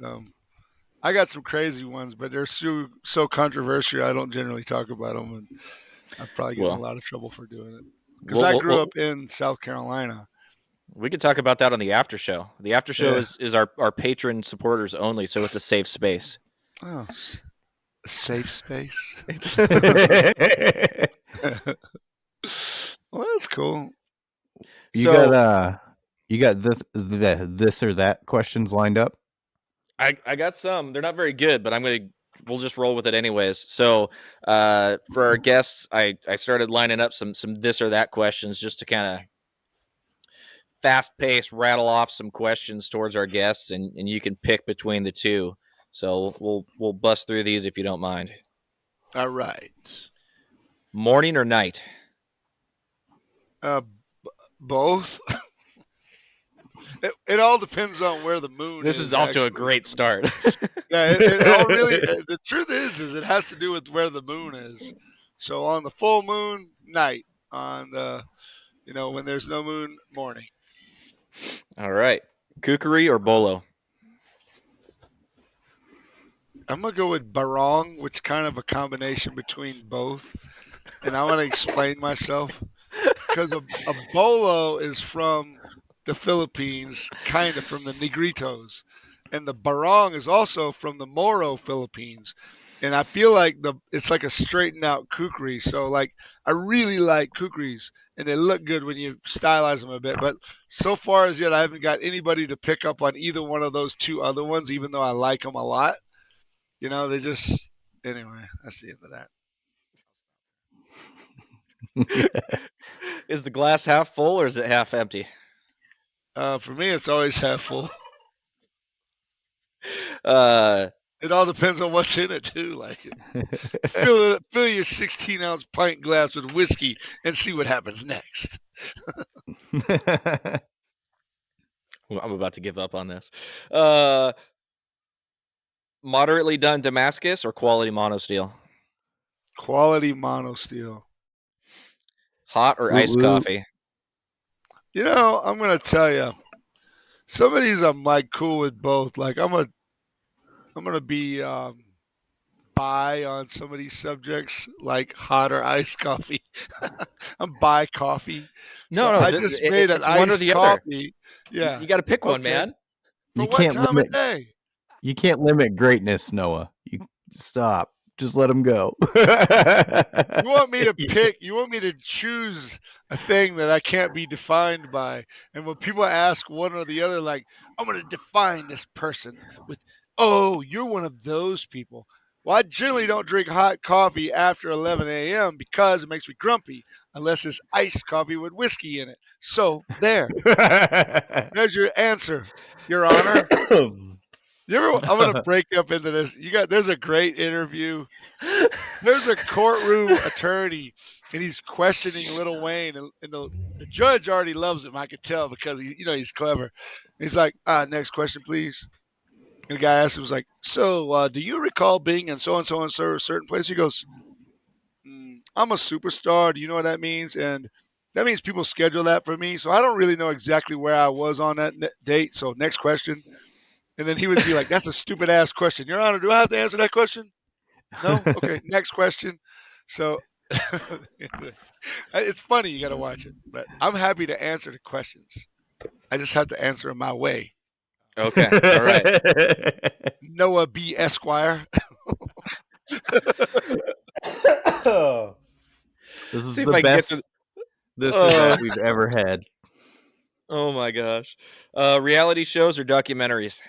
[SPEAKER 3] I got some crazy ones, but they're so controversial. I don't generally talk about them, and I probably get in a lot of trouble for doing it. Because I grew up in South Carolina.
[SPEAKER 4] We could talk about that on the after show. The after show is our patron supporters only, so it's a safe space.
[SPEAKER 3] Oh, a safe space. Well, that's cool.
[SPEAKER 2] You got this or that questions lined up?
[SPEAKER 4] I got some. They're not very good, but we'll just roll with it anyways. So for our guests, I started lining up some this or that questions just to kind of fast pace rattle off some questions towards our guests, and you can pick between the two. So we'll bust through these if you don't mind.
[SPEAKER 3] All right.
[SPEAKER 4] Morning or night?
[SPEAKER 3] Both. It all depends on where the moon is.
[SPEAKER 4] This is off to a great start.
[SPEAKER 3] Yeah, it all really. The truth is it has to do with where the moon is. So on the full moon, night. On the, when there's no moon, morning.
[SPEAKER 4] All right, kukri or bolo?
[SPEAKER 3] I'm gonna go with barong, which is kind of a combination between both, and I want to explain myself because a bolo is from the Philippines, kind of from the Negritos, and the barong is also from the Moro Philippines, and I feel like it's like a straightened out kukri. So like I really like kukris, and they look good when you stylize them a bit. But so far as yet, I haven't got anybody to pick up on either one of those two other ones, even though I like them a lot. They just anyway. That's the end of that.
[SPEAKER 4] Is the glass half full or is it half empty?
[SPEAKER 3] For me, it's always half full.
[SPEAKER 4] It
[SPEAKER 3] all depends on what's in it too. Like, fill your 16-ounce pint glass with whiskey and see what happens next.
[SPEAKER 4] I'm about to give up on this. Moderately done Damascus or quality monosteel?
[SPEAKER 3] Quality monosteel.
[SPEAKER 4] Hot or iced coffee?
[SPEAKER 3] I'm gonna tell you, some of these I'm like cool with both. Like I'm gonna be bi on some of these subjects, like hot or iced coffee. I'm bi coffee.
[SPEAKER 4] No,
[SPEAKER 3] I just made an iced coffee. Yeah,
[SPEAKER 4] you got to pick one, man.
[SPEAKER 3] For what time of day?
[SPEAKER 2] You can't limit greatness, Noah. You stop. Just let him go.
[SPEAKER 3] You want me to pick? You want me to choose a thing that I can't be defined by? And when people ask one or the other, like, I'm going to define this person with, oh, you're one of those people. Well, I generally don't drink hot coffee after 11 a.m. because it makes me grumpy, unless it's iced coffee with whiskey in it. So there. There's your answer, Your Honor. I'm going to break up into this. There's a great interview. There's a courtroom attorney, and he's questioning Lil Wayne, and the judge already loves him. I could tell because he's clever. He's like, next question, please. And the guy asked him, was like, so do you recall being in so-and-so and so a certain place? He goes, I'm a superstar. Do you know what that means? And that means people schedule that for me. So I don't really know exactly where I was on that date. So next question. And then he would be like, that's a stupid ass question. Your Honor, do I have to answer that question? No? Okay, next question. So it's funny. You got to watch it. But I'm happy to answer the questions. I just have to answer them my way.
[SPEAKER 4] Okay. All right.
[SPEAKER 3] Noah B. Esquire.
[SPEAKER 2] This is
[SPEAKER 4] See if
[SPEAKER 2] the
[SPEAKER 4] I can get
[SPEAKER 2] best
[SPEAKER 4] to-
[SPEAKER 2] this
[SPEAKER 4] Oh.
[SPEAKER 2] event we've ever had.
[SPEAKER 4] Oh my gosh. Reality shows or documentaries?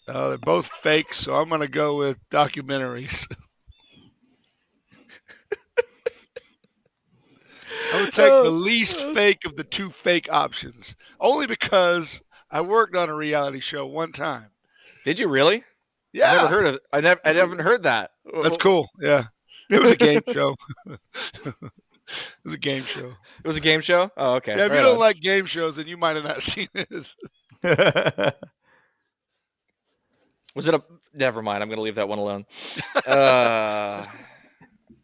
[SPEAKER 3] They're both fake, so I'm going to go with documentaries. I would take the least fake of the two fake options, only because I worked on a reality show one time.
[SPEAKER 4] Did you really?
[SPEAKER 3] Yeah,
[SPEAKER 4] I never heard of. I haven't heard that.
[SPEAKER 3] that's cool. Yeah, it was a game show. It was a game show.
[SPEAKER 4] It was a game show. Oh, okay.
[SPEAKER 3] Yeah, if
[SPEAKER 4] Right
[SPEAKER 3] you don't
[SPEAKER 4] on.
[SPEAKER 3] like game shows, then you might have not seen this.
[SPEAKER 4] Was it a? Never mind. I'm going to leave that one alone.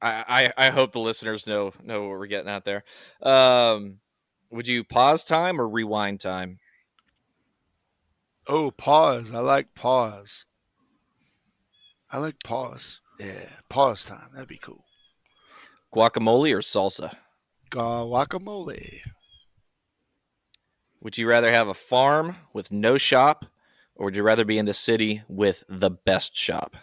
[SPEAKER 4] I hope the listeners know what we're getting at there. Would you pause time or rewind time?
[SPEAKER 3] Oh, pause. I like pause. I like pause. Yeah, pause time. That'd be cool.
[SPEAKER 4] Guacamole or salsa?
[SPEAKER 3] Guacamole.
[SPEAKER 4] Would you rather have a farm with no shop, or would you rather be in the city with the best shop?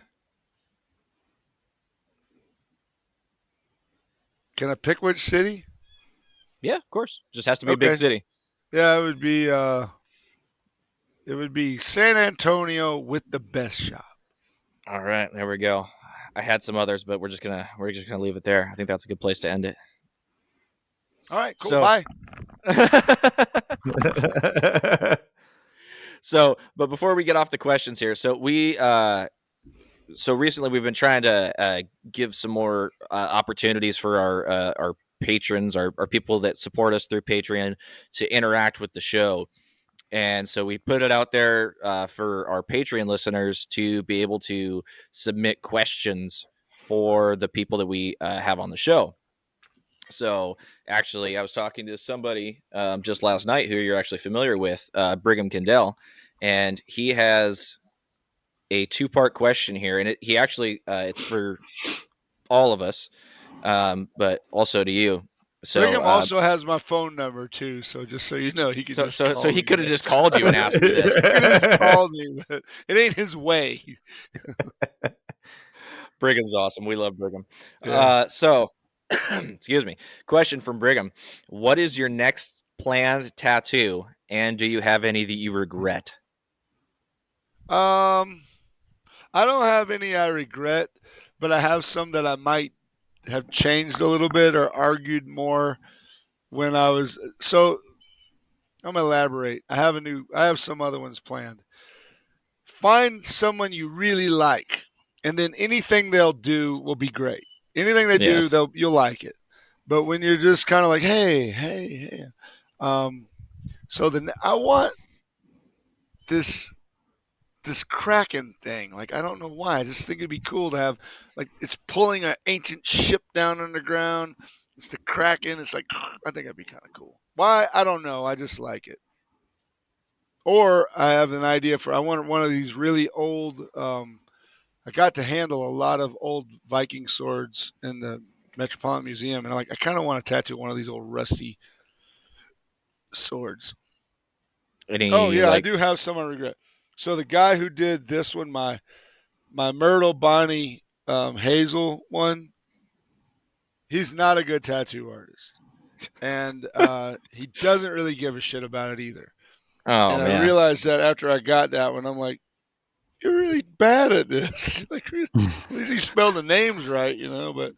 [SPEAKER 3] Can I pick which city?
[SPEAKER 4] Yeah, of course. Just has to be a big
[SPEAKER 3] Okay.
[SPEAKER 4] city.
[SPEAKER 3] Yeah, it would be San Antonio with the best shop.
[SPEAKER 4] All right, there we go. I had some others, but we're just gonna leave it there. I think that's a good place to end it.
[SPEAKER 3] All right, cool.
[SPEAKER 4] So-
[SPEAKER 3] Bye.
[SPEAKER 4] So, but before we get off the questions here, so recently we've been trying to give some more opportunities for our patrons, our people that support us through Patreon, to interact with the show. And so we put it out there for our Patreon listeners to be able to submit questions for the people that we have on the show. So actually, I was talking to somebody just last night who you're actually familiar with, Brigham Kendall, and he has a 2-part question here. And he actually, it's for all of us, but also to you. So
[SPEAKER 3] Brigham also has my phone number too, so just so you know, he could just
[SPEAKER 4] so
[SPEAKER 3] call
[SPEAKER 4] he
[SPEAKER 3] me.
[SPEAKER 4] could have just called you and asked me this.
[SPEAKER 3] He could have just called me, but it ain't his way.
[SPEAKER 4] Brigham's awesome. We love Brigham.
[SPEAKER 3] Yeah.
[SPEAKER 4] So, excuse me. Question from Brigham: what is your next planned tattoo, and do you have any that you regret?
[SPEAKER 3] I don't have any I regret, but I have some that I might have changed a little bit or argued more when I was. So I'm gonna elaborate. I have some other ones planned. Find someone you really like, and then anything they'll do will be great. Anything they
[SPEAKER 4] Yes.
[SPEAKER 3] do, you'll like it. But when you're just kind of like, hey, so then I want this Kraken thing. Like, I don't know why. I just think it'd be cool to have, like, it's pulling an ancient ship down underground. It's the Kraken. It's like, I think that'd be kind of cool. Why? I don't know. I just like it. Or I have an idea I want one of these really old, I got to handle a lot of old Viking swords in the Metropolitan Museum. And I kind of want to tattoo one of these old rusty swords.
[SPEAKER 4] Any?
[SPEAKER 3] Oh yeah, I
[SPEAKER 4] like-
[SPEAKER 3] do have some I regret. So the guy who did this one, my Myrtle Bonnie Hazel one, he's not a good tattoo artist, and he doesn't really give a shit about it either.
[SPEAKER 4] Oh
[SPEAKER 3] and
[SPEAKER 4] man.
[SPEAKER 3] I realized that after I got that one, I'm like, you're really bad at this. Like, at least he spelled the names right, But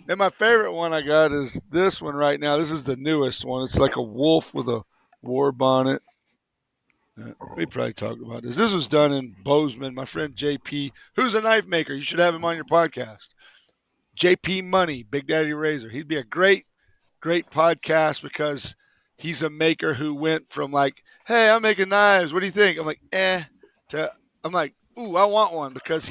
[SPEAKER 3] and my favorite one I got is this one right now. This is the newest one. It's like a wolf with a war bonnet. We probably talked about this. This was done in Bozeman. My friend JP, who's a knife maker. You should have him on your podcast. JP Money, Big Daddy Razor. He'd be a great podcast because he's a maker who went from like, hey, I'm making knives. What do you think? I'm like, to I'm like, ooh, I want one, because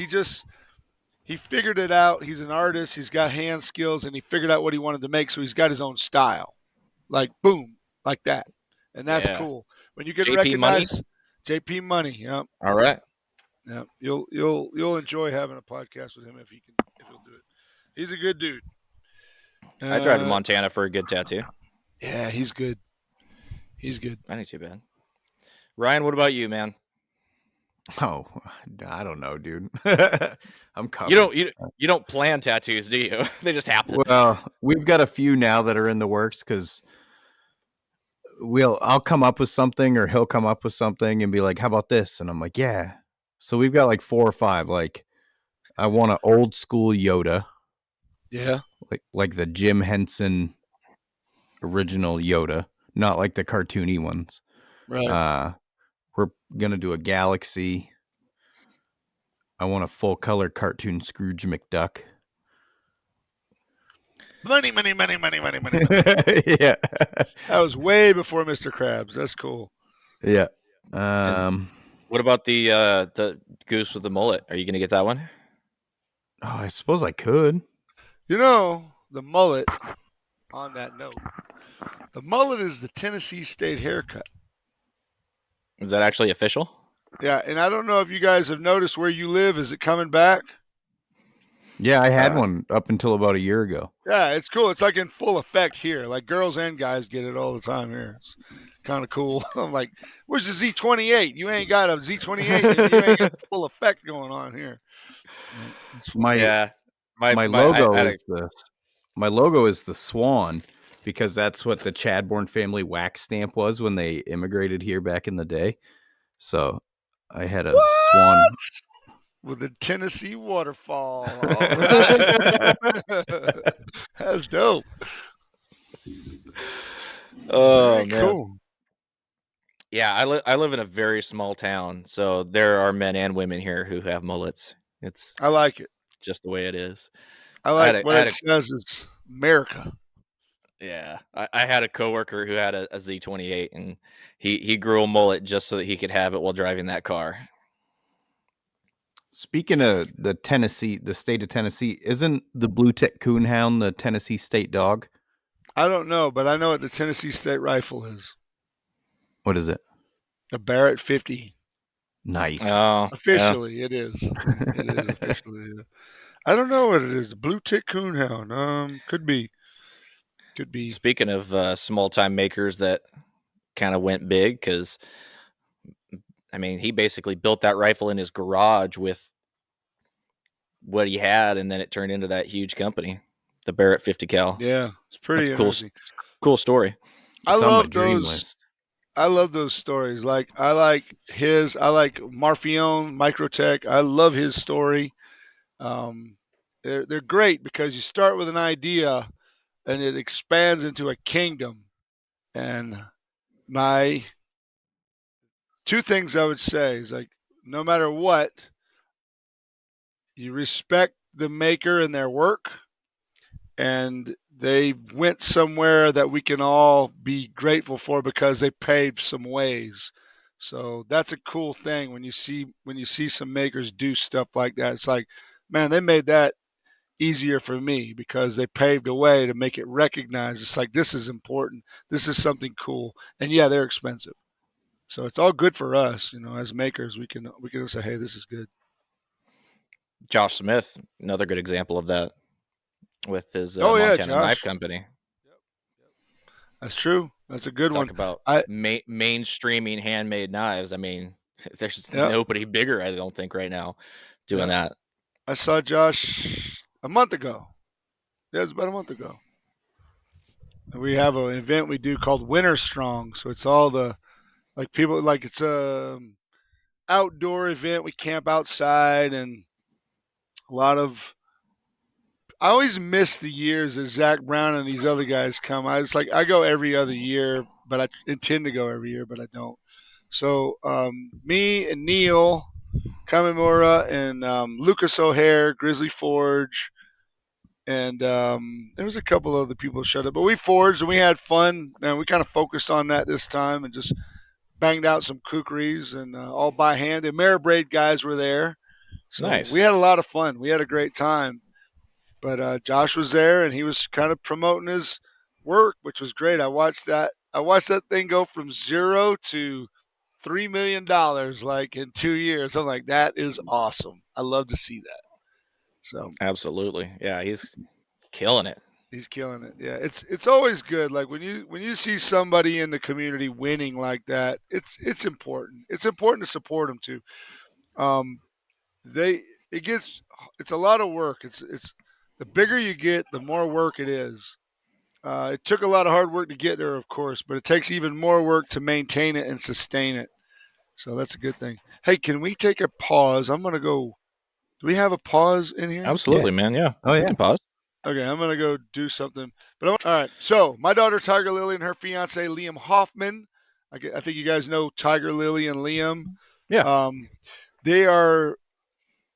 [SPEAKER 3] he figured it out. He's an artist. He's got hand skills, and he figured out what he wanted to make. So he's got his own style, like boom, like that, and that's
[SPEAKER 4] Yeah.
[SPEAKER 3] cool. When you can
[SPEAKER 4] JP Money?
[SPEAKER 3] recognize JP Money, yep,
[SPEAKER 4] All right.
[SPEAKER 3] yep. You'll enjoy having a podcast with him if he'll do it. He's a good dude.
[SPEAKER 4] I drive to Montana for a good tattoo.
[SPEAKER 3] Yeah, he's good. He's good.
[SPEAKER 4] That ain't too bad. Ryan, what about you, man?
[SPEAKER 2] Oh, I don't know, dude. I'm covered.
[SPEAKER 4] You don't plan tattoos, do you? They just happen.
[SPEAKER 2] Well, we've got a few now that are in the works because I'll come up with something or he'll come up with something and be like, how about this? And I'm like, yeah. So we've got like 4 or 5. Like, I want an old school Yoda,
[SPEAKER 3] Yeah.
[SPEAKER 2] like the Jim Henson original Yoda, not like the cartoony ones.
[SPEAKER 3] Right.
[SPEAKER 2] We're gonna do a Galaxy. I want a full color cartoon Scrooge McDuck.
[SPEAKER 3] Money.
[SPEAKER 2] Yeah.
[SPEAKER 3] That was way before Mr. Krabs. That's cool.
[SPEAKER 2] Yeah.
[SPEAKER 4] What about the goose with the mullet? Are you gonna get that one?
[SPEAKER 2] Oh, I suppose I could.
[SPEAKER 3] You know, the mullet, on that note, the mullet is the Tennessee State haircut.
[SPEAKER 4] Is that actually official?
[SPEAKER 3] Yeah, and I don't know if you guys have noticed where you live. Is it coming back?
[SPEAKER 2] Yeah, I had one up until about a year ago.
[SPEAKER 3] Yeah, it's cool. It's like in full effect here. Like girls and guys get it all the time here. It's kind of cool. I'm like, where's the Z28? You ain't got a Z28. You ain't got full effect going on here.
[SPEAKER 2] My logo is the swan because that's what the Chadbourne family wax stamp was when they immigrated here back in the day. So I had a swan
[SPEAKER 3] with the Tennessee waterfall. All right. That's dope.
[SPEAKER 4] Oh,
[SPEAKER 3] Very
[SPEAKER 4] man.
[SPEAKER 3] cool.
[SPEAKER 4] Yeah, I live in a very small town, so there are men and women here who have mullets. It's
[SPEAKER 3] I like it.
[SPEAKER 4] just the way it is.
[SPEAKER 3] I like
[SPEAKER 4] had a-
[SPEAKER 3] what
[SPEAKER 4] I
[SPEAKER 3] it
[SPEAKER 4] had a-
[SPEAKER 3] says is America.
[SPEAKER 4] Yeah, I had a coworker who had a Z28, and he grew a mullet just so that he could have it while driving that car.
[SPEAKER 2] Speaking of the state of Tennessee, isn't the blue tick coonhound the Tennessee state dog?
[SPEAKER 3] I don't know, but I know what the Tennessee State rifle is.
[SPEAKER 2] What is it?
[SPEAKER 3] The Barrett 50.
[SPEAKER 2] Nice.
[SPEAKER 4] Oh,
[SPEAKER 3] Officially, it is. It is officially. Yeah. I don't know what it is. The blue tick coonhound. Could be.
[SPEAKER 4] Speaking of small time makers that kind of went big, because I mean, he basically built that rifle in his garage with what he had, and then it turned into that huge company, the Barrett 50 cal.
[SPEAKER 3] Yeah, it's pretty
[SPEAKER 4] That's cool.
[SPEAKER 3] interesting.
[SPEAKER 4] Cool story.
[SPEAKER 3] I
[SPEAKER 2] It's on my
[SPEAKER 3] love
[SPEAKER 2] dream
[SPEAKER 3] those.
[SPEAKER 2] list.
[SPEAKER 3] I love those stories. Like I like Marfione Microtech. I love his story. They're great because you start with an idea and it expands into a kingdom. And my 2 things I would say is like no matter what, you respect the maker and their work, and they went somewhere that we can all be grateful for because they paved some ways. So that's a cool thing when you see some makers do stuff like that. It's like, man, they made that easier for me because they paved a way to make it recognized. It's like, this is important. This is something cool. And yeah, they're expensive. So it's all good for us, as makers. We can say, hey, this is good.
[SPEAKER 4] Josh Smith, another good example of that with his
[SPEAKER 3] Josh.
[SPEAKER 4] Knife Company.
[SPEAKER 3] That's true. That's a good
[SPEAKER 4] Talk
[SPEAKER 3] one.
[SPEAKER 4] about
[SPEAKER 3] I-
[SPEAKER 4] mainstreaming handmade knives. I mean, there's
[SPEAKER 3] Yep.
[SPEAKER 4] nobody bigger, I don't think, right now doing that.
[SPEAKER 3] I saw Josh a month ago. Yeah, it was about a month ago. And we have an event we do called Winter Strong. So it's all the people it's a outdoor event. We camp outside and a lot of. I always miss the years that Zach Brown and these other guys come. I go every other year, but I intend to go every year, but I don't. So me and Neil Kamimura and Lucas O'Hare, Grizzly Forge, and there was a couple other people who showed up. But we forged and we had fun, and we kind of focused on that this time and just banged out some kukris and all by hand. The Ameribraid guys were there. So
[SPEAKER 4] Nice.
[SPEAKER 3] we had a lot of fun. We had a great time. But Josh was there, and he was kind of promoting his work, which was great. I watched that thing go from 0 to $3 million like in 2 years. I'm like, that is awesome. I love to see that. So
[SPEAKER 4] Absolutely. Yeah, he's killing it.
[SPEAKER 3] he's killing it. Yeah, it's always good. Like when you see somebody in the community winning like that, it's important. It's important to support them too. It's a lot of work. It's the bigger you get, the more work it is. It took a lot of hard work to get there, of course, but it takes even more work to maintain it and sustain it. So that's a good thing. Hey, can we take a pause? I'm gonna go. Do we have a pause in here?
[SPEAKER 4] Absolutely, man. Yeah.
[SPEAKER 2] Oh,
[SPEAKER 4] You
[SPEAKER 2] yeah.
[SPEAKER 4] can pause.
[SPEAKER 3] Okay, I'm gonna go do something. All right. So my daughter Tiger Lily and her fiance Liam Hoffman. I think you guys know Tiger Lily and Liam.
[SPEAKER 4] Yeah.
[SPEAKER 3] They are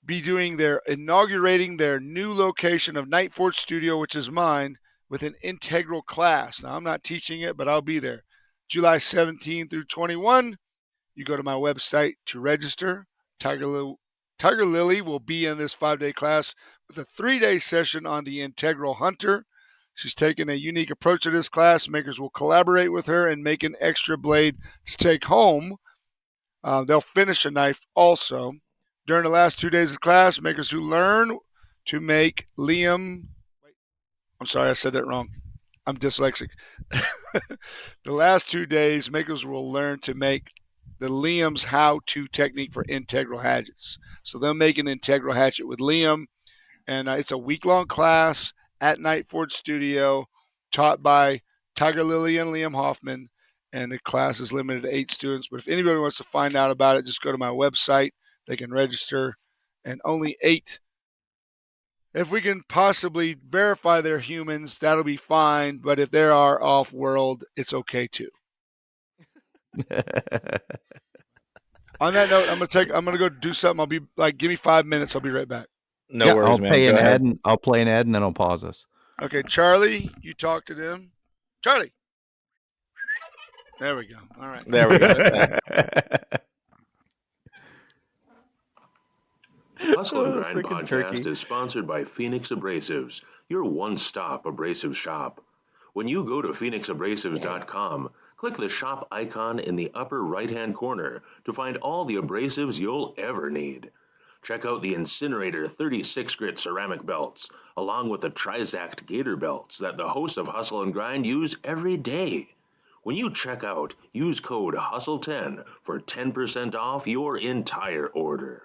[SPEAKER 3] inaugurating their new location of Night Forge Studio, which is mine, with an integral class. Now I'm not teaching it, but I'll be there. July 17 through 21. You go to my website to register. Tiger Lily will be in this 5-day class with a 3-day session on the Integral Hunter. She's taken a unique approach to this class. Makers will collaborate with her and make an extra blade to take home. They'll finish a knife also. During the last 2 days of class, makers who learn to make Liam... I'm sorry, I said that wrong. I'm dyslexic. The last 2 days, makers will learn to make the Liam's how-to technique for integral hatchets. So they'll make an integral hatchet with Liam, and it's a week-long class at Night Forge Studio, taught by Tiger Lily and Liam Hoffman, and the class is limited to 8 students. But if anybody wants to find out about it, just go to my website. They can register, and only 8. If we can possibly verify they're humans, that'll be fine. But if they are off-world, it's okay too. On that note, I'm gonna go do something. I'll be like, give me 5 minutes. I'll be right back.
[SPEAKER 4] No
[SPEAKER 2] Yeah,
[SPEAKER 4] worries,
[SPEAKER 2] I'll
[SPEAKER 4] man.
[SPEAKER 2] pay
[SPEAKER 4] Go
[SPEAKER 2] an
[SPEAKER 4] ahead.
[SPEAKER 2] ad and I'll play an ad and then I'll pause us.
[SPEAKER 3] Okay, Charlie, you talk to them. Charlie. There we go. All right.
[SPEAKER 4] There we go. Yeah.
[SPEAKER 5] Hustle and
[SPEAKER 2] Oh,
[SPEAKER 5] Grind
[SPEAKER 2] freaking
[SPEAKER 5] podcast
[SPEAKER 2] turkey.
[SPEAKER 5] is sponsored by Phoenix Abrasives, your one-stop abrasive shop. When you go to phoenixabrasives.com, click the shop icon in the upper right-hand corner to find all the abrasives you'll ever need. Check out the Incinerator 36-grit ceramic belts, along with the Trizact Gator belts that the hosts of Hustle and Grind use every day. When you check out, use code HUSTLE10 for 10% off your entire order.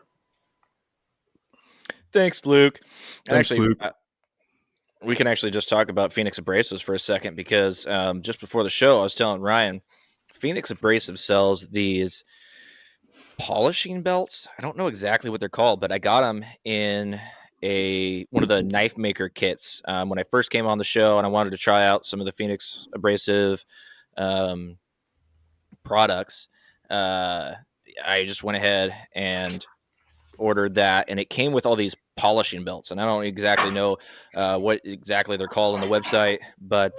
[SPEAKER 4] Thanks, Luke. And
[SPEAKER 2] Thanks,
[SPEAKER 4] actually,
[SPEAKER 2] Luke.
[SPEAKER 4] we can actually just talk about Phoenix Abrasives for a second because just before the show, I was telling Ryan, Phoenix Abrasives sells these polishing belts. I don't know exactly what they're called, but I got them in one of the knife maker kits when I first came on the show, and I wanted to try out some of the Phoenix Abrasive products. I just went ahead and ordered that, and it came with all these polishing belts, and I don't exactly know what exactly they're called on the website, but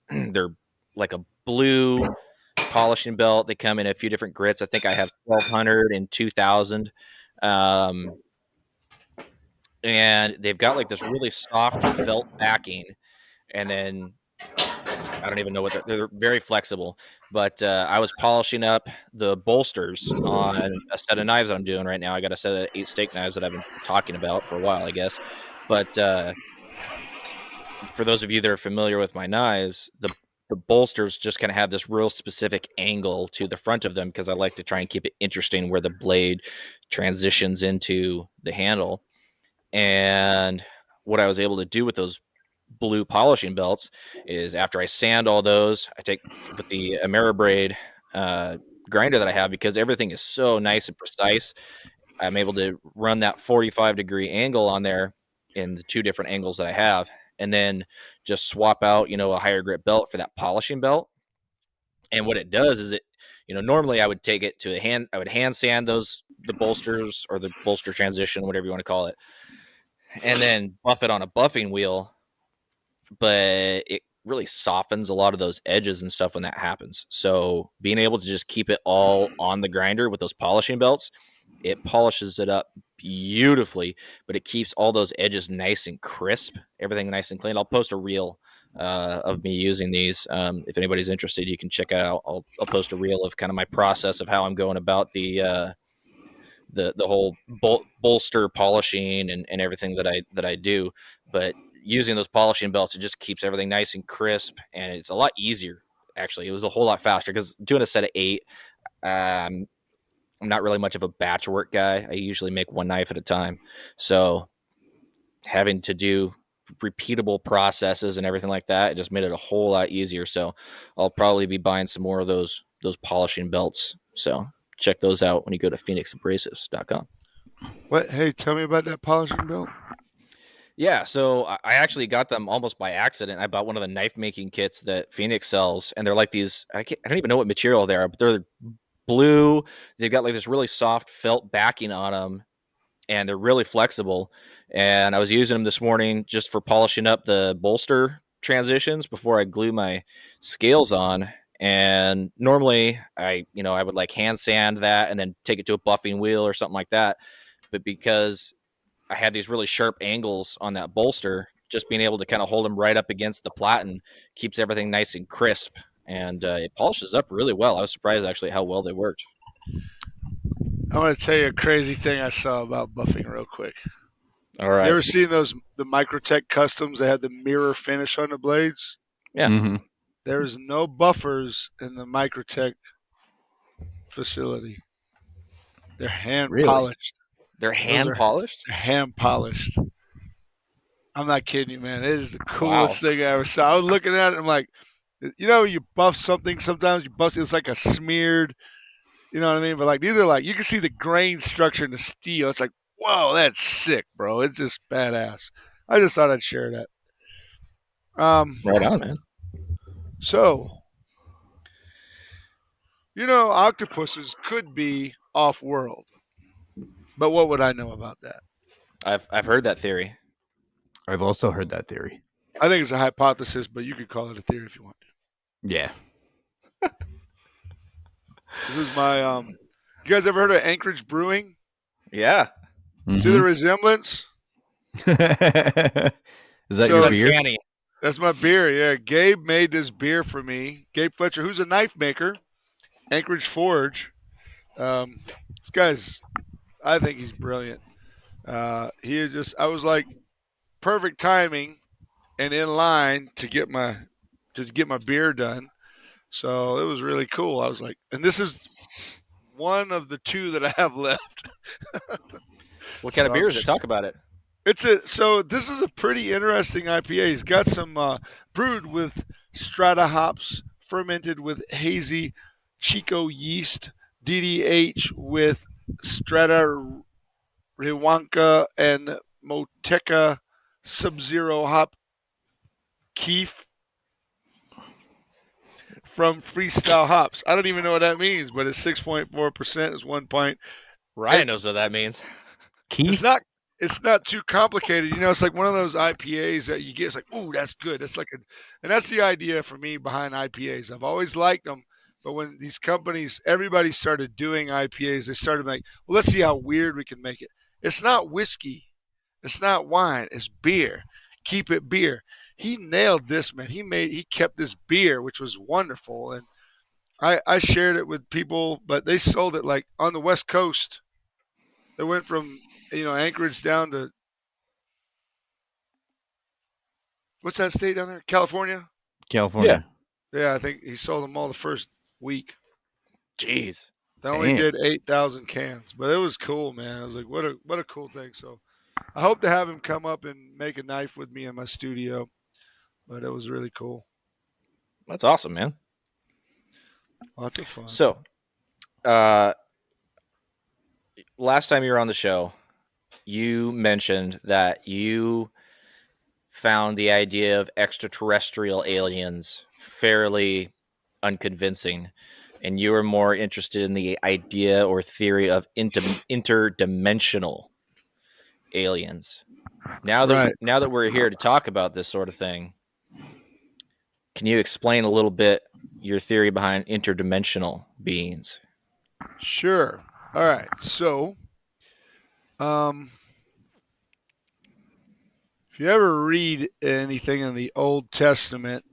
[SPEAKER 4] they're like a blue polishing belt. They come in a few different grits. I think I have 1200 and 2000, and they've got like this really soft felt backing, and then I don't even know what they're very flexible. But I was polishing up the bolsters on a set of knives I'm doing right now. I got a set of 8 steak knives that I've been talking about for a while, I guess. But for those of you that are familiar with my knives, the bolsters just kind of have this real specific angle to the front of them because I like to try and keep it interesting where the blade transitions into the handle. And what I was able to do with those blue polishing belts is after I sand all those, I take with the Ameribraid grinder that I have, because everything is so nice and precise. I'm able to run that 45-degree angle on there in the 2 different angles that I have, and then just swap out, a higher grit belt for that polishing belt. And what it does is normally I would take it to I would hand sand the bolsters or the bolster transition, whatever you want to call it, and then buff it on a buffing wheel. But it really softens a lot of those edges and stuff when that happens. So being able to just keep it all on the grinder with those polishing belts, it polishes it up beautifully, but it keeps all those edges nice and crisp, everything nice and clean. I'll post a reel of me using these. If anybody's interested, you can check it out. I'll post a reel of kind of my process of how I'm going about the whole bolster polishing and everything that I do. But using those polishing belts, it just keeps everything nice and crisp, and it's a lot easier. Actually, it was a whole lot faster because doing a set of 8, I'm not really much of a batch work guy. I usually make one knife at a time, so having to do repeatable processes and everything like that, it just made it a whole lot easier. So I'll probably be buying some more of those polishing belts. So check those out when you go to phoenixabrasives.com.
[SPEAKER 3] What? Hey, tell me about that polishing belt.
[SPEAKER 4] Yeah, so I actually got them almost by accident. I bought one of the knife making kits that Phoenix sells, and they're like these. I don't even know what material they are, but they're blue. They've got like this really soft felt backing on them, and they're really flexible. And I was using them this morning just for polishing up the bolster transitions before I glue my scales on. And normally I would like hand sand that and then take it to a buffing wheel or something like that. But because I had these really sharp angles on that bolster, just being able to kind of hold them right up against the platen keeps everything nice and crisp, and it polishes up really well. I was surprised actually how well they worked.
[SPEAKER 3] I want to tell you a crazy thing I saw about buffing real quick.
[SPEAKER 4] All right.
[SPEAKER 3] You ever seen the Microtech Customs? They had the mirror finish on the blades.
[SPEAKER 4] Yeah.
[SPEAKER 2] Mm-hmm.
[SPEAKER 3] There's no buffers in the Microtech facility. They're hand polished.
[SPEAKER 4] They're hand polished?
[SPEAKER 3] They're hand polished. I'm not kidding you, man. It is the coolest thing I ever saw. I was looking at it and I'm like, you buff something, sometimes you buff it's like a smeared, you know what I mean? But like these are like, you can see the grain structure in the steel. It's like, whoa, that's sick, bro. It's just badass. I just thought I'd share that.
[SPEAKER 4] Right on, man.
[SPEAKER 3] So, octopuses could be off-world. But what would I know about that?
[SPEAKER 4] I've heard that theory.
[SPEAKER 2] I've also heard that theory.
[SPEAKER 3] I think it's a hypothesis, but you could call it a theory if you want to.
[SPEAKER 2] Yeah.
[SPEAKER 3] This is my you guys ever heard of Anchorage Brewing?
[SPEAKER 4] Yeah.
[SPEAKER 2] Mm-hmm.
[SPEAKER 3] See the resemblance?
[SPEAKER 2] Is that
[SPEAKER 3] So-
[SPEAKER 2] your beer?
[SPEAKER 4] Canny.
[SPEAKER 3] That's my beer, yeah. Gabe made this beer for me. Gabe Fletcher, who's a knife maker, Anchorage Forge. This guy's, I think he's brilliant. I was like, perfect timing and in line to get my beer done. So it was really cool. I was like, and this is one of the 2 that I have left.
[SPEAKER 4] What kind of beer is it? Talk about it.
[SPEAKER 3] So this is a pretty interesting IPA. He's got some brewed with strata hops, fermented with hazy Chico yeast, DDH with strata Rewanka and Moteca Sub-Zero hop keef from Freestyle Hops. I don't even know what that means, but it's 6.4%. It's 1 pint.
[SPEAKER 4] Ryan knows what that means.
[SPEAKER 2] Keith?
[SPEAKER 3] It's not too complicated. It's like one of those IPAs that you get. It's like, ooh, that's good. It's like and that's the idea for me behind IPAs. I've always liked them, but when these companies, everybody started doing IPAs, they started like, well, let's see how weird we can make it. It's not whiskey. It's not wine. It's beer. Keep it beer. He nailed this, man. He kept this beer, which was wonderful. And I shared it with people, but they sold it like on the West Coast. They went from, Anchorage down to, what's that state down there? California?
[SPEAKER 2] California.
[SPEAKER 3] Yeah, I think he sold them all the first week.
[SPEAKER 4] Jeez.
[SPEAKER 3] They only
[SPEAKER 2] Damn.
[SPEAKER 3] did 8,000 cans, but it was cool, man. I was like, what a cool thing. So I hope to have him come up and make a knife with me in my studio, but it was really cool.
[SPEAKER 4] That's awesome, man.
[SPEAKER 3] Lots of fun.
[SPEAKER 4] So, last time you were on the show, you mentioned that you found the idea of extraterrestrial aliens fairly unconvincing, and you were more interested in the idea or theory of interdimensional aliens. Now that we're here to talk about this sort of thing, can you explain a little bit your theory behind interdimensional beings?
[SPEAKER 3] Sure. All right. So If you ever read anything in the Old Testament,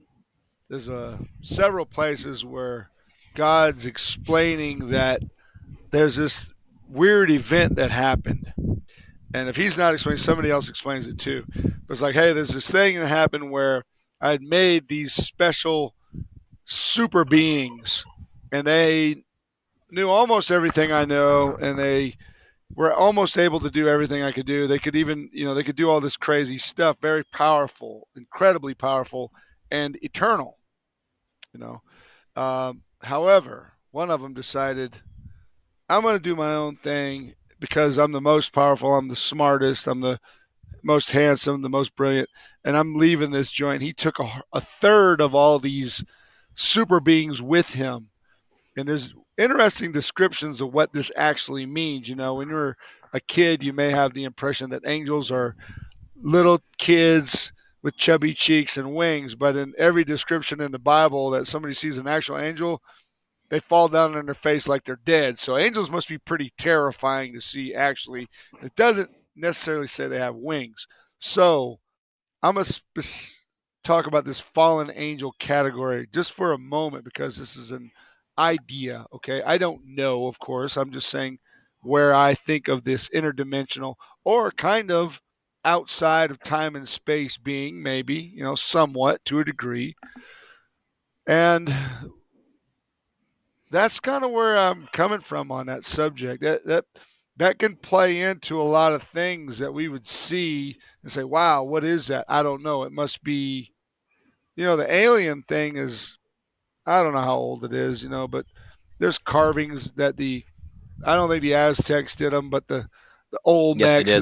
[SPEAKER 3] there's several places where God's explaining that there's this weird event that happened. And if he's not explaining, somebody else explains it too. But it's like, hey, there's this thing that happened where I had made these special super beings, and they knew almost everything I know, and they were almost able to do everything I could do. They could even, they could do all this crazy stuff, very powerful, incredibly powerful, and eternal. However, one of them decided, I'm going to do my own thing because I'm the most powerful, I'm the smartest, I'm the most handsome, the most brilliant, and I'm leaving this joint. He took a third of all these super beings with him. And there's interesting descriptions of what this actually means. When you're a kid, you may have the impression that angels are little kids with chubby cheeks and wings. But in every description in the Bible that somebody sees an actual angel, they fall down on their face like they're dead. So angels must be pretty terrifying to see, actually. It doesn't necessarily say they have wings. So I'm going to talk about this fallen angel category just for a moment, because this is an idea, okay? I don't know, of course. I'm just saying where I think of this interdimensional or kind of outside of time and space being, maybe, somewhat to a degree. And that's kind of where I'm coming from on that subject. That can play into a lot of things that we would see and say, wow, what is that? I don't know. It must be, the alien thing is, I don't know how old it is, but there's carvings that I don't think the Aztecs did them, but the Olmecs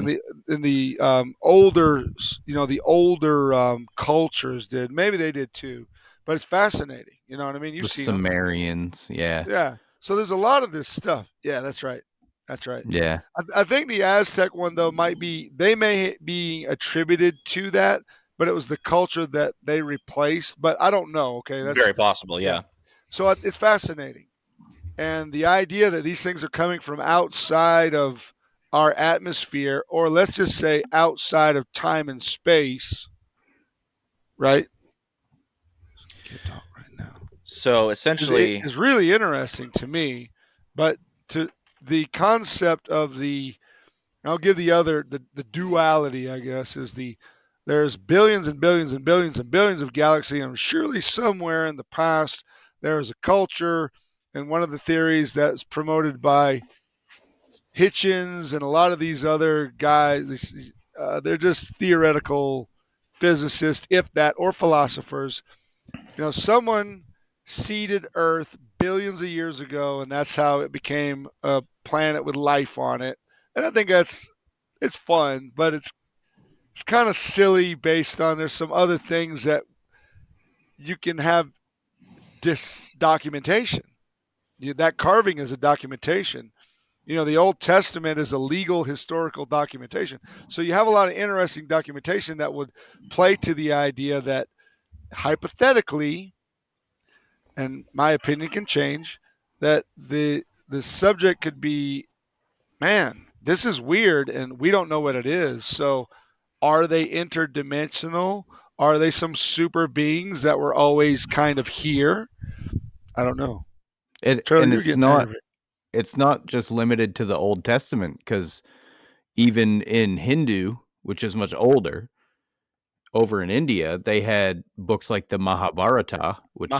[SPEAKER 3] and the older, the older cultures did. Maybe they did too, but it's fascinating. You know what I mean? You've seen
[SPEAKER 2] Sumerians, yeah.
[SPEAKER 3] Yeah. So there's a lot of this stuff. Yeah, that's right. That's right.
[SPEAKER 2] Yeah.
[SPEAKER 3] I think the Aztec one, though, they may be attributed to that, but it was the culture that they replaced. But I don't know. Okay.
[SPEAKER 4] That's very possible. Yeah.
[SPEAKER 3] So it's fascinating. And the idea that these things are coming from outside of our atmosphere, or let's just say outside of time and space, right? Can't talk right now.
[SPEAKER 4] So essentially,
[SPEAKER 3] it's really interesting to me, but to the concept of I'll give the duality, I guess, is there's billions and billions and billions and billions of galaxies, and surely somewhere in the past there was a culture. And one of the theories that's promoted by Hitchens and a lot of these other guys, they're just theoretical physicists, if that, or philosophers. Someone seeded Earth billions of years ago, and that's how it became a planet with life on it. And I think it's fun, but it's kind of silly based on there's some other things that you can have documentation. That carving is a documentation. The Old Testament is a legal historical documentation. So you have a lot of interesting documentation that would play to the idea that hypothetically, and my opinion can change, that the subject could be, man, this is weird and we don't know what it is. So are they interdimensional? Are they some super beings that were always kind of here? I don't know.
[SPEAKER 2] It's not just limited to the Old Testament, because even in Hindu, which is much older, over in India, they had books like the Mahabharata, which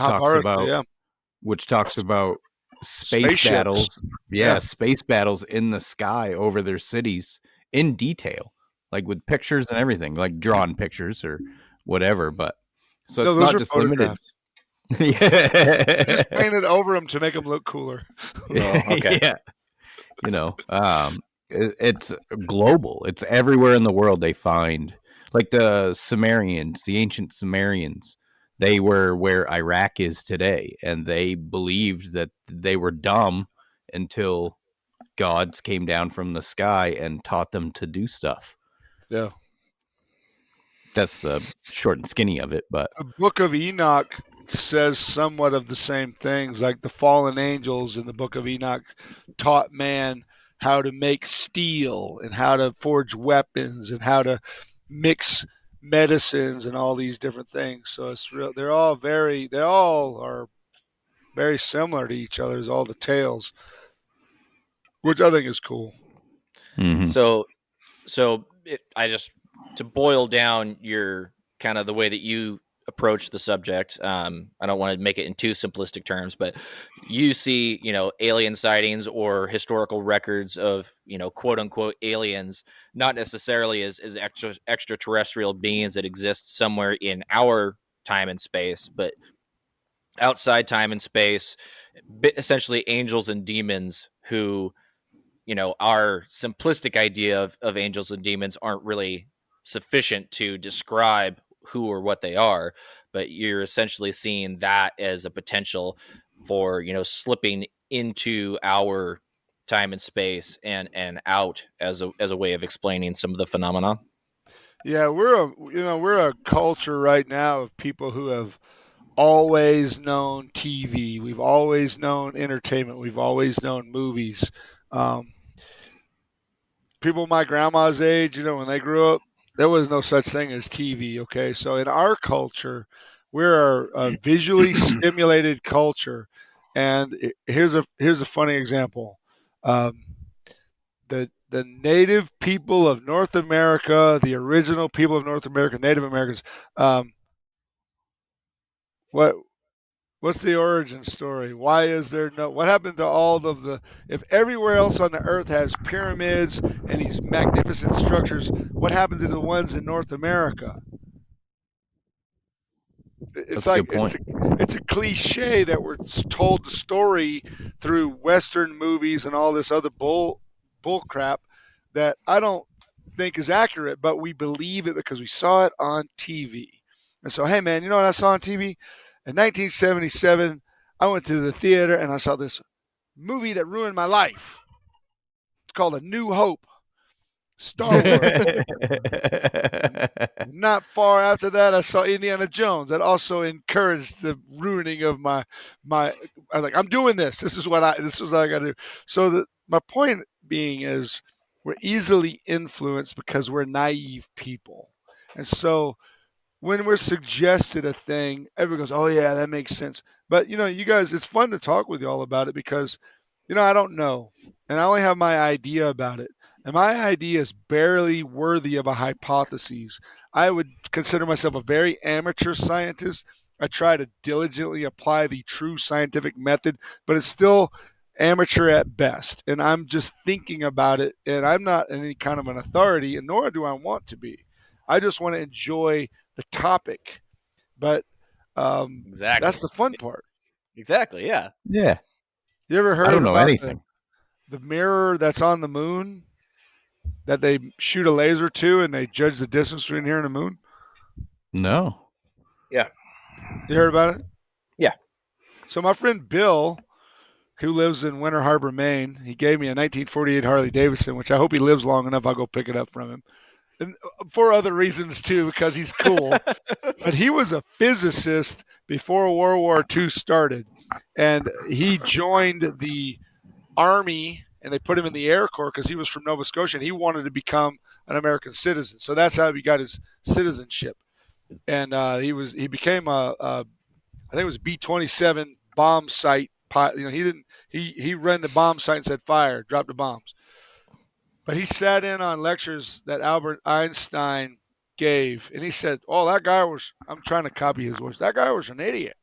[SPEAKER 2] talks about space battles. Yeah, space battles in the sky over their cities in detail, like with pictures and everything, like drawn pictures or whatever. But so it's not just limited.
[SPEAKER 3] Yeah, just painted over them to make them look cooler.
[SPEAKER 2] Okay. Yeah, it's global. It's everywhere in the world. They find, like, the Sumerians, the ancient Sumerians. They were where Iraq is today, and they believed that they were dumb until gods came down from the sky and taught them to do stuff.
[SPEAKER 3] Yeah,
[SPEAKER 2] that's the short and skinny of it. But
[SPEAKER 3] the Book of Enoch says somewhat of the same things, like the fallen angels in the Book of Enoch taught man how to make steel and how to forge weapons and how to mix medicines and all these different things. So it's real. They all are very similar to each other. Is all the tales, which I think is cool.
[SPEAKER 2] Mhm.
[SPEAKER 4] So to boil down your kind of the way that you approach the subject. I don't want to make it in too simplistic terms, but you see, alien sightings or historical records of, quote unquote aliens, not necessarily as extraterrestrial beings that exist somewhere in our time and space, but outside time and space, essentially angels and demons who, our simplistic idea of angels and demons aren't really sufficient to describe who or what they are, but you're essentially seeing that as a potential for, slipping into our time and space and out as a way of explaining some of the phenomena.
[SPEAKER 3] Yeah, we're a culture right now of people who have always known TV. We've always known entertainment. We've always known movies. Um, People my grandma's age, when they grew up, there was no such thing as TV. Okay, so in our culture, we're a visually stimulated culture, and here's a funny example. The native people of North America, the original people of North America, Native Americans. What What's the origin story? Why is there no? What happened to all of the? If everywhere else on the earth has pyramids and these magnificent structures, what happened to the ones in North America? It's
[SPEAKER 2] That's a good
[SPEAKER 3] like
[SPEAKER 2] point.
[SPEAKER 3] it's a cliche that we're told the story through Western movies and all this other bull crap that I don't think is accurate, but we believe it because we saw it on TV. And so, hey man, you know what I saw on TV? In 1977, I went to the theater and I saw this movie that ruined my life. It's called A New Hope. Star Wars. Not far after that, I saw Indiana Jones. That also encouraged the ruining of my. I was like, I'm doing this. This is what I got to do. So my point being is, we're easily influenced because we're naive people, and so when we're suggested a thing, everyone goes, "Oh yeah, that makes sense." But you guys, it's fun to talk with you all about it because, I don't know, and I only have my idea about it, and my idea is barely worthy of a hypothesis. I would consider myself a very amateur scientist. I try to diligently apply the true scientific method, but it's still amateur at best. And I'm just thinking about it, and I'm not any kind of an authority, and nor do I want to be. I just want to enjoy the topic, but
[SPEAKER 4] Exactly.
[SPEAKER 3] that's the fun part.
[SPEAKER 4] Exactly. Yeah.
[SPEAKER 2] Yeah.
[SPEAKER 3] You ever
[SPEAKER 2] I
[SPEAKER 3] heard
[SPEAKER 2] don't know
[SPEAKER 3] about
[SPEAKER 2] anything.
[SPEAKER 3] the mirror that's on the moon that they shoot a laser to and they judge the distance between here and the moon?
[SPEAKER 2] No.
[SPEAKER 3] You heard about it?
[SPEAKER 4] Yeah.
[SPEAKER 3] So my friend Bill, who lives in Winter Harbor, Maine, he gave me a 1948 Harley Davidson, which I hope he lives long enough I'll go pick it up from him. And for other reasons too, because he's cool. But he was a physicist before World War II started, and he joined the Army, and they put him in the Air Corps because he was from Nova Scotia, and he wanted to become an American citizen. So that's how he got his citizenship. And he became I think it was a B-27 bomb site. He ran the bomb site and said fire, dropped the bombs. But he sat in on lectures that Albert Einstein gave, and he said, "Oh, that guy was." I'm trying to copy his voice. That guy was an idiot.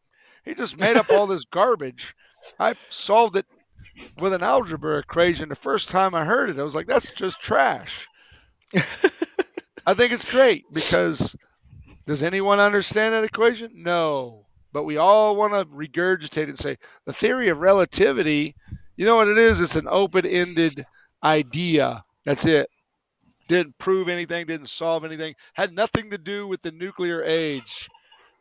[SPEAKER 3] He just made up all this garbage. I solved it with an algebra equation. The first time I heard it, I was like, "That's just trash." I think it's great because does anyone understand that equation? No, but we all want to regurgitate and say the theory of relativity. You know what it is? It's an open-ended idea. That's it. Didn't prove anything, didn't solve anything, had nothing to do with the nuclear age.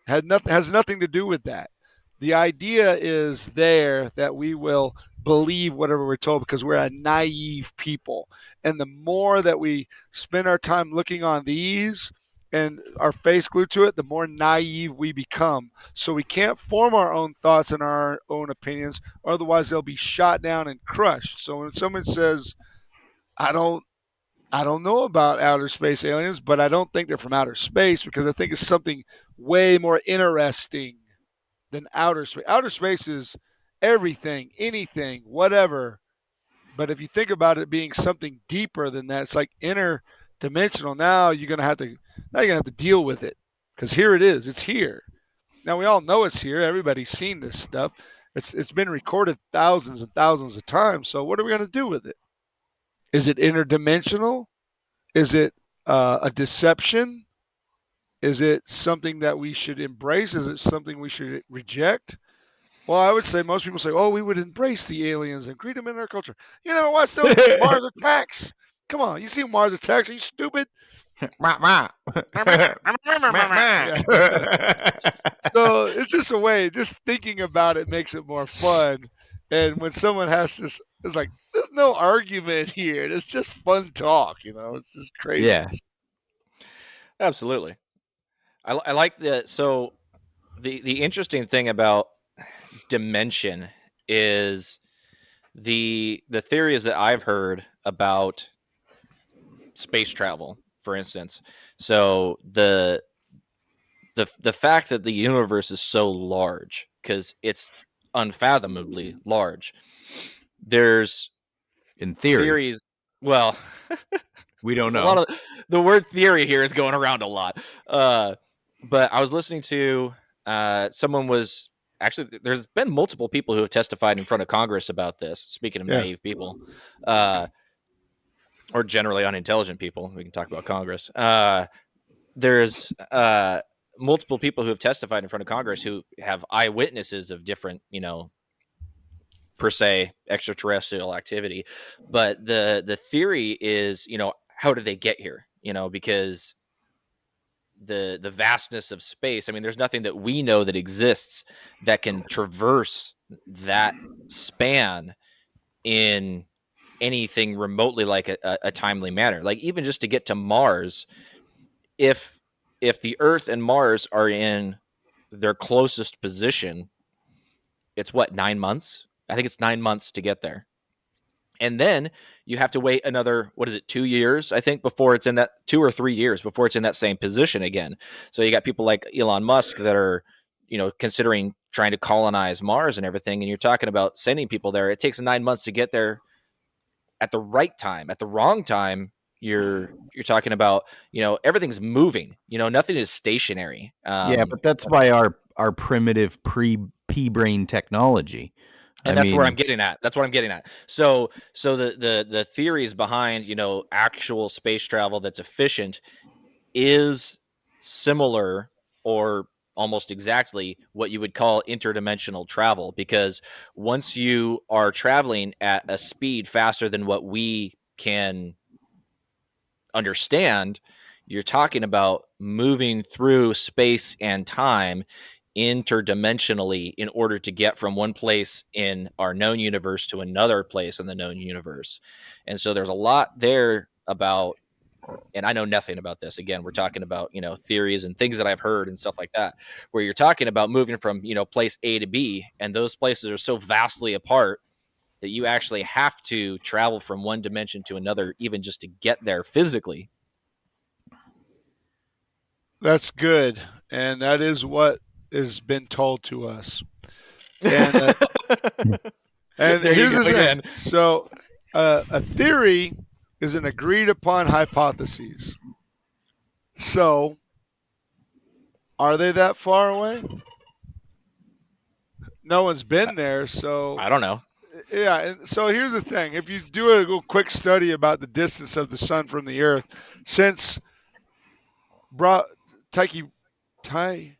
[SPEAKER 3] Has nothing to do with that. The idea is there that we will believe whatever we're told because we're a naive people. And the more that we spend our time looking on these and our face glued to it, the more naive we become. So we can't form our own thoughts and our own opinions, otherwise they'll be shot down and crushed. So when someone says, I don't know about outer space aliens, but I don't think they're from outer space because I think it's something way more interesting than outer space. Outer space is everything, anything, whatever. But if you think about it being something deeper than that, it's like interdimensional. Now you're gonna have to deal with it because here it is. It's here. Now we all know it's here. Everybody's seen this stuff. It's been recorded thousands and thousands of times. So what are we gonna do with it? Is it interdimensional? Is it a deception? Is it something that we should embrace? Is it something we should reject? Well, I would say most people say, "Oh, we would embrace the aliens and greet them in our culture." You never watched those Mars Attacks? Come on, you see Mars Attacks? Are you stupid? Yeah. So it's just a way. Just thinking about it makes it more fun. And when someone has this, it's like there's no argument here. It's just fun talk. It's just crazy.
[SPEAKER 2] Yeah.
[SPEAKER 4] Absolutely. I like the interesting thing about dimension is the theories that I've heard about space travel, for instance. So the fact that the universe is so large, because it's unfathomably large. There's
[SPEAKER 2] In theories.
[SPEAKER 4] Well,
[SPEAKER 2] we don't know.
[SPEAKER 4] A lot of the word theory here is going around a lot. But I was listening to someone was actually, there's been multiple people who have testified in front of Congress about this. Speaking of naive people, or generally unintelligent people, we can talk about Congress. There's multiple people who have testified in front of Congress who have eyewitnesses of different, per se extraterrestrial activity. But the theory is, how did they get here? Because the vastness of space. I mean, there's nothing that we know that exists that can traverse that span in anything remotely like a timely manner. Like even just to get to Mars, if the Earth and Mars are in their closest position, it's 9 months? I think it's 9 months to get there. And then you have to wait another, 2 years, I think, before it's in that 2 or 3 years before it's in that same position again. So you got people like Elon Musk that are, considering trying to colonize Mars and everything. And you're talking about sending people there. It takes 9 months to get there at the right time. At the wrong time, you're talking about, everything's moving, nothing is stationary.
[SPEAKER 2] Yeah, but that's by our primitive pea brain technology.
[SPEAKER 4] And that's where I'm getting at. That's what I'm getting at. So the theories behind, actual space travel that's efficient is similar or almost exactly what you would call interdimensional travel, because once you are traveling at a speed faster than what we can understand, you're talking about moving through space and time interdimensionally in order to get from one place in our known universe to another place in the known universe. And so there's a lot there about, and I know nothing about this. Again, we're talking about, theories and things that I've heard and stuff like that, where you're talking about moving from, place A to B, and those places are so vastly apart that you actually have to travel from one dimension to another, even just to get there physically.
[SPEAKER 3] That's good. And that is what has been told to us. And, and here's the thing. So a theory is an agreed upon hypothesis. So are they that far away? No one's been there, so
[SPEAKER 4] I don't know.
[SPEAKER 3] Yeah, and so here's the thing. If you do a little quick study about the distance of the sun from the earth, since Tycho Brahe,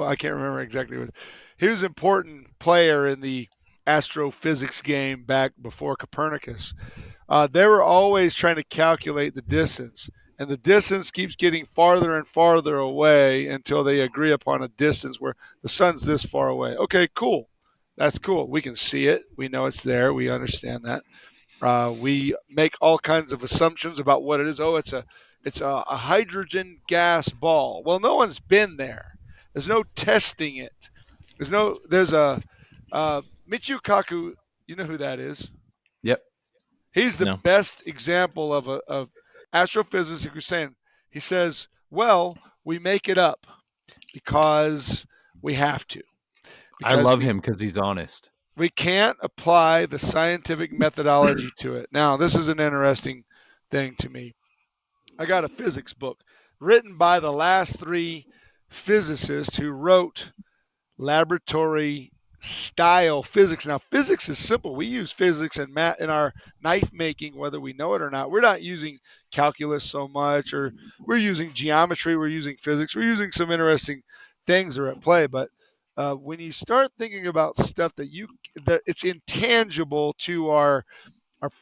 [SPEAKER 3] I can't remember exactly what. He was an important player in the astrophysics game back before Copernicus. They were always trying to calculate the distance, and the distance keeps getting farther and farther away until they agree upon a distance where the sun's this far away. Okay, cool. That's cool. We can see it. We know it's there. We understand that. We make all kinds of assumptions about what it is. Oh, it's a hydrogen gas ball. Well, no one's been there. There's no testing it. There's a Michio Kaku You know who that is?
[SPEAKER 2] Yep.
[SPEAKER 3] He's the
[SPEAKER 4] No.
[SPEAKER 3] best example of astrophysicist who's saying, he says, well, we make it up because we have to.
[SPEAKER 2] I love
[SPEAKER 3] we,
[SPEAKER 2] him because he's honest.
[SPEAKER 3] We can't apply the scientific methodology to it. Now, this is an interesting thing to me. I got a physics book written by the last 3 physicists who wrote laboratory style physics. Now, physics is simple. We use physics and math in our knife making, whether we know it or not. We're not using calculus so much, or we're using geometry. We're using physics. We're using some interesting things that are at play. But when you start thinking about stuff that it's intangible to our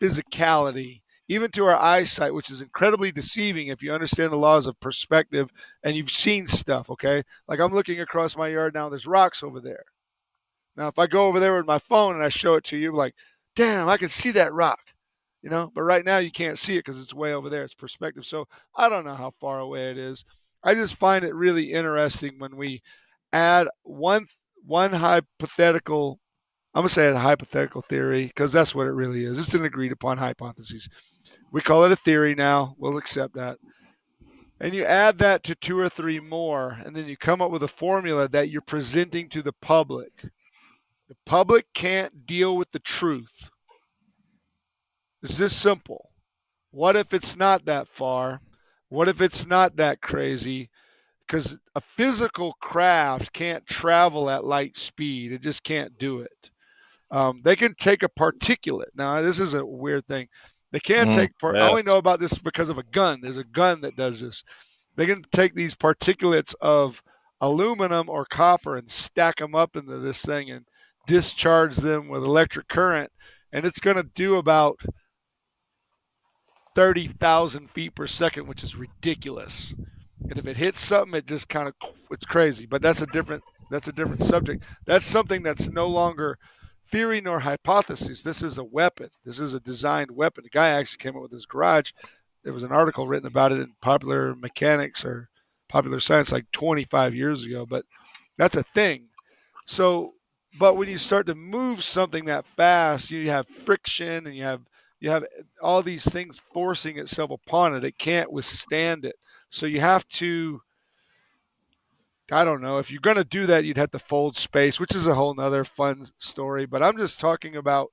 [SPEAKER 3] physicality, even to our eyesight, which is incredibly deceiving if you understand the laws of perspective and you've seen stuff, okay? Like I'm looking across my yard now, there's rocks over there. Now, if I go over there with my phone and I show it to you, like, damn, I can see that rock, But right now you can't see it because it's way over there. It's perspective. So I don't know how far away it is. I just find it really interesting when we add one hypothetical, I'm going to say a hypothetical theory because that's what it really is. It's an agreed upon hypothesis. We call it a theory now. We'll accept that. And you add that to 2 or 3 more, and then you come up with a formula that you're presenting to the public. The public can't deal with the truth. It's this simple. What if it's not that far? What if it's not that crazy? Because a physical craft can't travel at light speed. It just can't do it. They can take a particulate. Now, this is a weird thing. They can't take I only know about this because of a gun. There's a gun that does this. They can take these particulates of aluminum or copper and stack them up into this thing and discharge them with electric current, and it's going to do about 30,000 feet per second, which is ridiculous. And if it hits something, it just kind of, it's crazy. But that's a different subject. That's something that's no longer theory nor hypothesis. This is a weapon. This is a designed weapon. The guy actually came up with his garage. There was an article written about it in Popular Mechanics or Popular Science like 25 years ago. But that's a thing. So, but when you start to move something that fast, you have friction and you have all these things forcing itself upon it. It can't withstand it. So you have to, I don't know, if you're going to do that, you'd have to fold space, which is a whole nother fun story. But I'm just talking about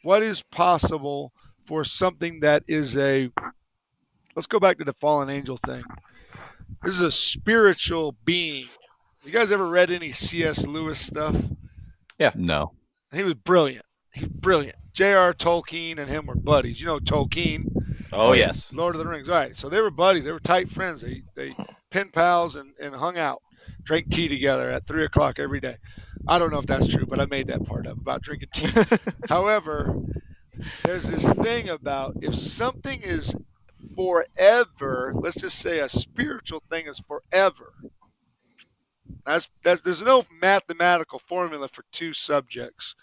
[SPEAKER 3] what is possible for something that is let's go back to the fallen angel thing. This is a spiritual being. You guys ever read any C.S. Lewis stuff?
[SPEAKER 4] Yeah.
[SPEAKER 2] No.
[SPEAKER 3] He was brilliant. He's brilliant. J.R. Tolkien and him were buddies. You know Tolkien.
[SPEAKER 4] Oh, yes.
[SPEAKER 3] Lord of the Rings. All right. So they were buddies. They were tight friends. They pen pals and hung out, drank tea together at 3 o'clock every day. I don't know if that's true, but I made that part up about drinking tea. However, there's this thing about if something is forever, let's just say a spiritual thing is forever. There's no mathematical formula for 2 subjects.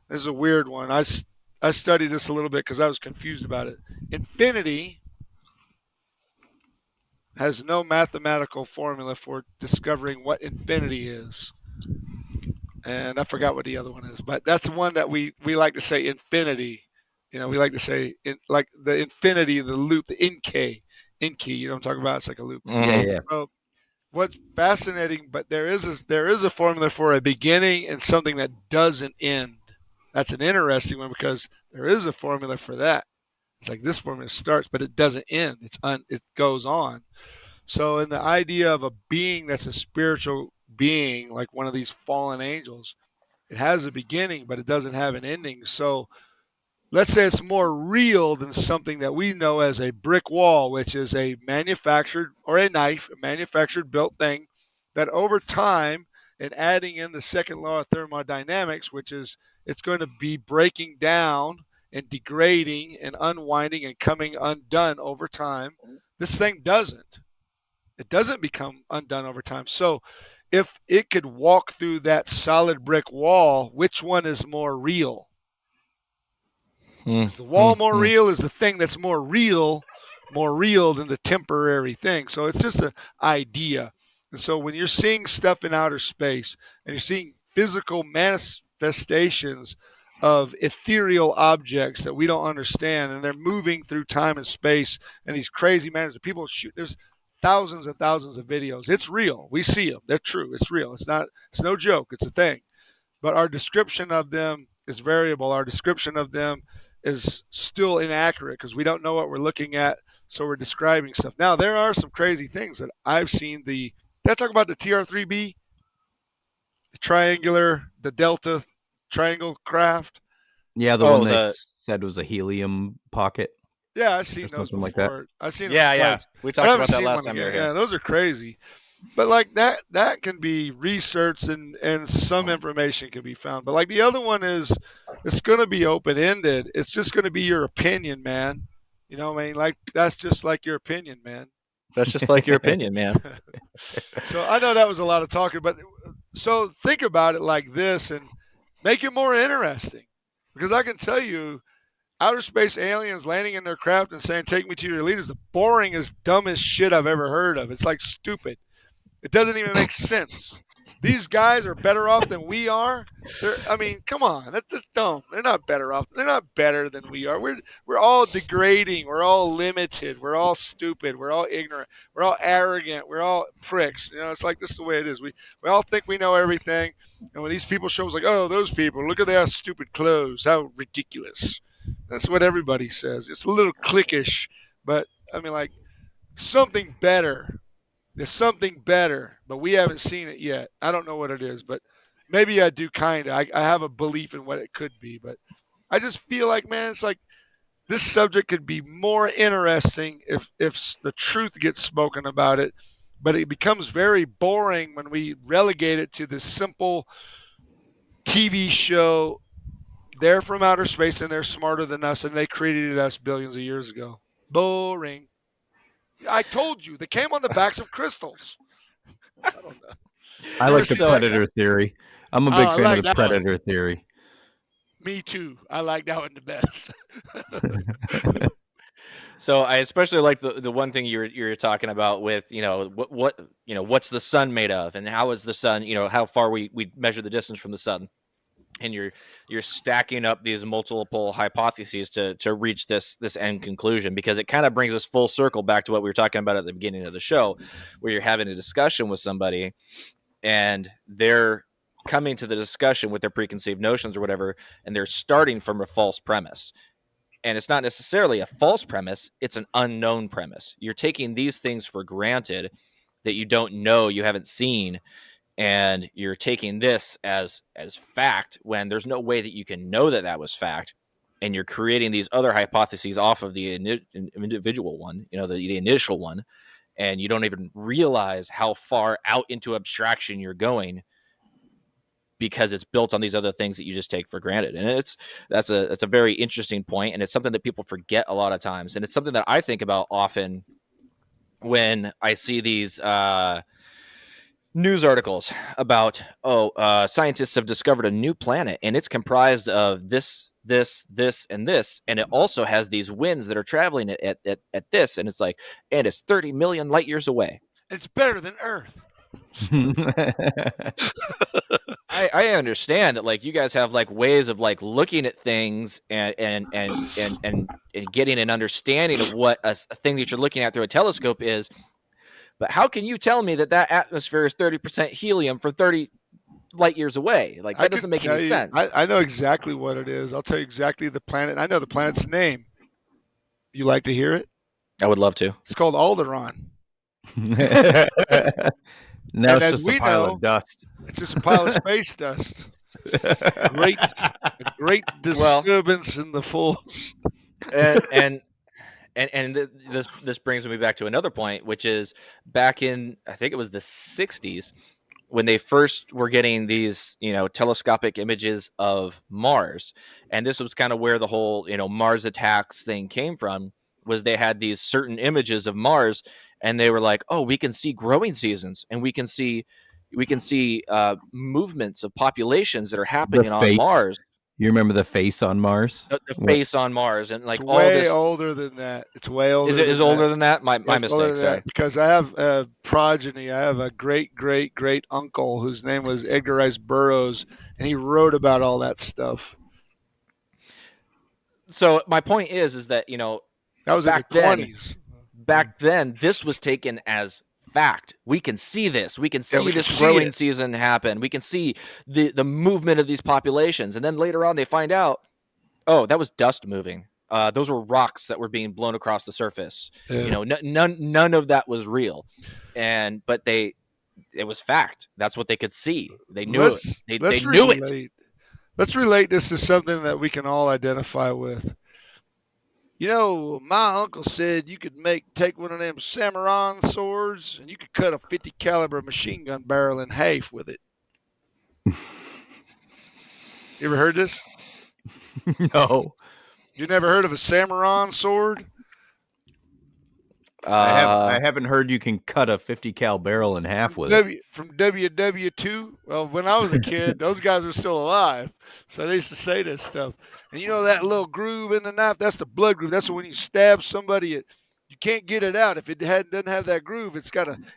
[SPEAKER 3] This is a weird one. I studied this a little bit because I was confused about it. Infinity has no mathematical formula for discovering what infinity is. And I forgot what the other one is, but that's the one that we like to say infinity. We like to say like the infinity, the loop, the Inky. You know what I'm talking about? It's like a loop.
[SPEAKER 4] Mm-hmm.
[SPEAKER 2] Yeah.
[SPEAKER 3] So what's fascinating, but there is a formula for a beginning and something that doesn't end. That's an interesting one because there is a formula for that. It's like this formula starts, but it doesn't end. It goes on. So in the idea of a being that's a spiritual being, like one of these fallen angels, it has a beginning, but it doesn't have an ending. So let's say it's more real than something that we know as a brick wall, which is a manufactured, or a knife, a manufactured built thing that over time, and adding in the second law of thermodynamics, which is it's going to be breaking down and degrading and unwinding and coming undone over time. This thing doesn't. It doesn't become undone over time. So if it could walk through that solid brick wall, which one is more real? Is the wall more real? Is the thing that's more real than the temporary thing? So it's just an idea. And so when you're seeing stuff in outer space and you're seeing physical manifestations of ethereal objects that we don't understand, and they're moving through time and space in these crazy manners. People shoot. There's thousands and thousands of videos. It's real. We see them. They're true. It's real. It's not. It's no joke. It's a thing. But our description of them is variable. Our description of them is still inaccurate because we don't know what we're looking at. So we're describing stuff. Now there are some crazy things that I've seen. Did I talk about the TR-3B, the triangular, the Delta triangle craft?
[SPEAKER 2] Yeah, the one they said was a helium pocket.
[SPEAKER 3] Yeah, I've seen those
[SPEAKER 2] something
[SPEAKER 3] before.
[SPEAKER 2] like that.
[SPEAKER 3] I've seen
[SPEAKER 4] Yeah,
[SPEAKER 3] them
[SPEAKER 4] yeah.
[SPEAKER 3] twice.
[SPEAKER 4] We
[SPEAKER 3] I
[SPEAKER 4] talked
[SPEAKER 3] haven't
[SPEAKER 4] about that
[SPEAKER 3] seen
[SPEAKER 4] last
[SPEAKER 3] one
[SPEAKER 4] time you
[SPEAKER 3] again.
[SPEAKER 4] were here.
[SPEAKER 3] Yeah, those are crazy. But like that can be researched and some information can be found. But like the other one is, it's going to be open ended. It's just going to be your opinion, man. You know what I mean? Like that's just like your opinion, man.
[SPEAKER 4] That's just like your opinion, man.
[SPEAKER 3] So I know that was a lot of talking, but so think about it like this and make it more interesting. Because I can tell you, outer space aliens landing in their craft and saying, "Take me to your leaders," the boringest, dumbest shit I've ever heard of. It's like stupid. It doesn't even make sense. These guys are better off than we are. I mean, come on, that's just dumb. They're not better off. They're not better than we are. We're all degrading. We're all limited. We're all stupid. We're all ignorant. We're all arrogant. We're all pricks. You know, it's like this is the way it is. We all think we know everything. And when these people show us like, oh, those people, look at their stupid clothes. How ridiculous. That's what everybody says. It's a little cliquish, but I mean, like something better. There's something better, but we haven't seen it yet. I don't know what it is, but maybe I do kind of. I have a belief in what it could be, but I just feel like, man, it's like this subject could be more interesting if the truth gets spoken about it, but it becomes very boring when we relegate it to this simple TV show. They're from outer space and they're smarter than us and they created us billions of years ago. Boring. I told you, they came on the backs of crystals. I don't know.
[SPEAKER 2] I like the
[SPEAKER 4] So-
[SPEAKER 2] Predator theory. I'm a big
[SPEAKER 3] I
[SPEAKER 2] fan
[SPEAKER 3] like
[SPEAKER 2] of the
[SPEAKER 3] that one.
[SPEAKER 2] Predator theory.
[SPEAKER 3] Me too. I like that one the best.
[SPEAKER 4] So I especially like the one thing you're talking about with, you know, what you know, what's the sun made of and how is the sun, you know, how far we measure the distance from the sun. And you're stacking up these multiple hypotheses to reach this end conclusion, because it kind of brings us full circle back to what we were talking about at the beginning of the show, where you're having a discussion with somebody and they're coming to the discussion with their preconceived notions or whatever, and they're starting from a false premise. And it's not necessarily a false premise, it's an unknown premise. You're taking these things for granted that you don't know, you haven't seen, and you're taking this as fact when there's no way that you can know that was fact, and you're creating these other hypotheses off of the individual one, you know, the initial one, and you don't even realize how far out into abstraction you're going because it's built on these other things that you just take for granted. And that's a very interesting point, and it's something that people forget a lot of times, and it's something that I think about often when I see these news articles about scientists have discovered a new planet and it's comprised of this, and this, and it also has these winds that are traveling at this, and it's like, and it's 30 million light years away.
[SPEAKER 3] It's better than Earth.
[SPEAKER 4] I understand that, like, you guys have like ways of like looking at things and getting an understanding of what a thing that you're looking at through a telescope is. But how can you tell me that atmosphere is 30% helium for 30 light years away? Like, that doesn't make any sense.
[SPEAKER 3] I know exactly what it is. I'll tell you exactly the planet. I know the planet's name. You like to hear it?
[SPEAKER 4] I would love to.
[SPEAKER 3] It's called Alderaan.
[SPEAKER 2] Now
[SPEAKER 3] And
[SPEAKER 2] it's
[SPEAKER 3] as
[SPEAKER 2] just
[SPEAKER 3] we
[SPEAKER 2] a pile
[SPEAKER 3] know-
[SPEAKER 2] of dust.
[SPEAKER 3] It's just a pile of space dust. Great disturbance in the force.
[SPEAKER 4] and this brings me back to another point, which is back in, I think it was the 60s, when they first were getting these, you know, telescopic images of Mars. And this was kind of where the whole, you know, Mars attacks thing came from, was they had these certain images of Mars, and they were like, oh, we can see growing seasons, and we can see movements of populations that are happening on
[SPEAKER 2] face.
[SPEAKER 4] Mars.
[SPEAKER 2] You remember the face on Mars?
[SPEAKER 4] The face on Mars, and like
[SPEAKER 3] It's
[SPEAKER 4] all
[SPEAKER 3] way
[SPEAKER 4] this.
[SPEAKER 3] older than that. It's way older.
[SPEAKER 4] Is it
[SPEAKER 3] than
[SPEAKER 4] older
[SPEAKER 3] that.
[SPEAKER 4] than that? My
[SPEAKER 3] It's older
[SPEAKER 4] mistake.
[SPEAKER 3] than
[SPEAKER 4] Sorry.
[SPEAKER 3] that, because I have a progeny. I have a great uncle whose name was Edgar Rice Burroughs, and he wrote about all that stuff.
[SPEAKER 4] So my point is that
[SPEAKER 3] That was
[SPEAKER 4] back
[SPEAKER 3] in the
[SPEAKER 4] then,
[SPEAKER 3] 20s.
[SPEAKER 4] back then, this was taken as fact. We can see this. We can see
[SPEAKER 3] we can
[SPEAKER 4] this
[SPEAKER 3] see
[SPEAKER 4] growing
[SPEAKER 3] it.
[SPEAKER 4] season happen. We can see the movement of these populations, and then later on they find out, oh, that was dust moving. Those were rocks that were being blown across the surface.
[SPEAKER 3] Yeah.
[SPEAKER 4] None of that was real, but it was fact. That's what they could see. They knew it. They knew it.
[SPEAKER 3] Let's relate this to something that we can all identify with. My uncle said you could take one of them Samurai swords and you could cut a 50 caliber machine gun barrel in half with it. You ever heard this?
[SPEAKER 2] No.
[SPEAKER 3] You never heard of a Samurai sword?
[SPEAKER 2] I haven't heard you can cut a 50 cal barrel in half with it.
[SPEAKER 3] From WW2? Well, when I was a kid, those guys were still alive. So they used to say this stuff. And that little groove in the knife, that's the blood groove. That's when you stab somebody, you can't get it out. If it doesn't have that groove,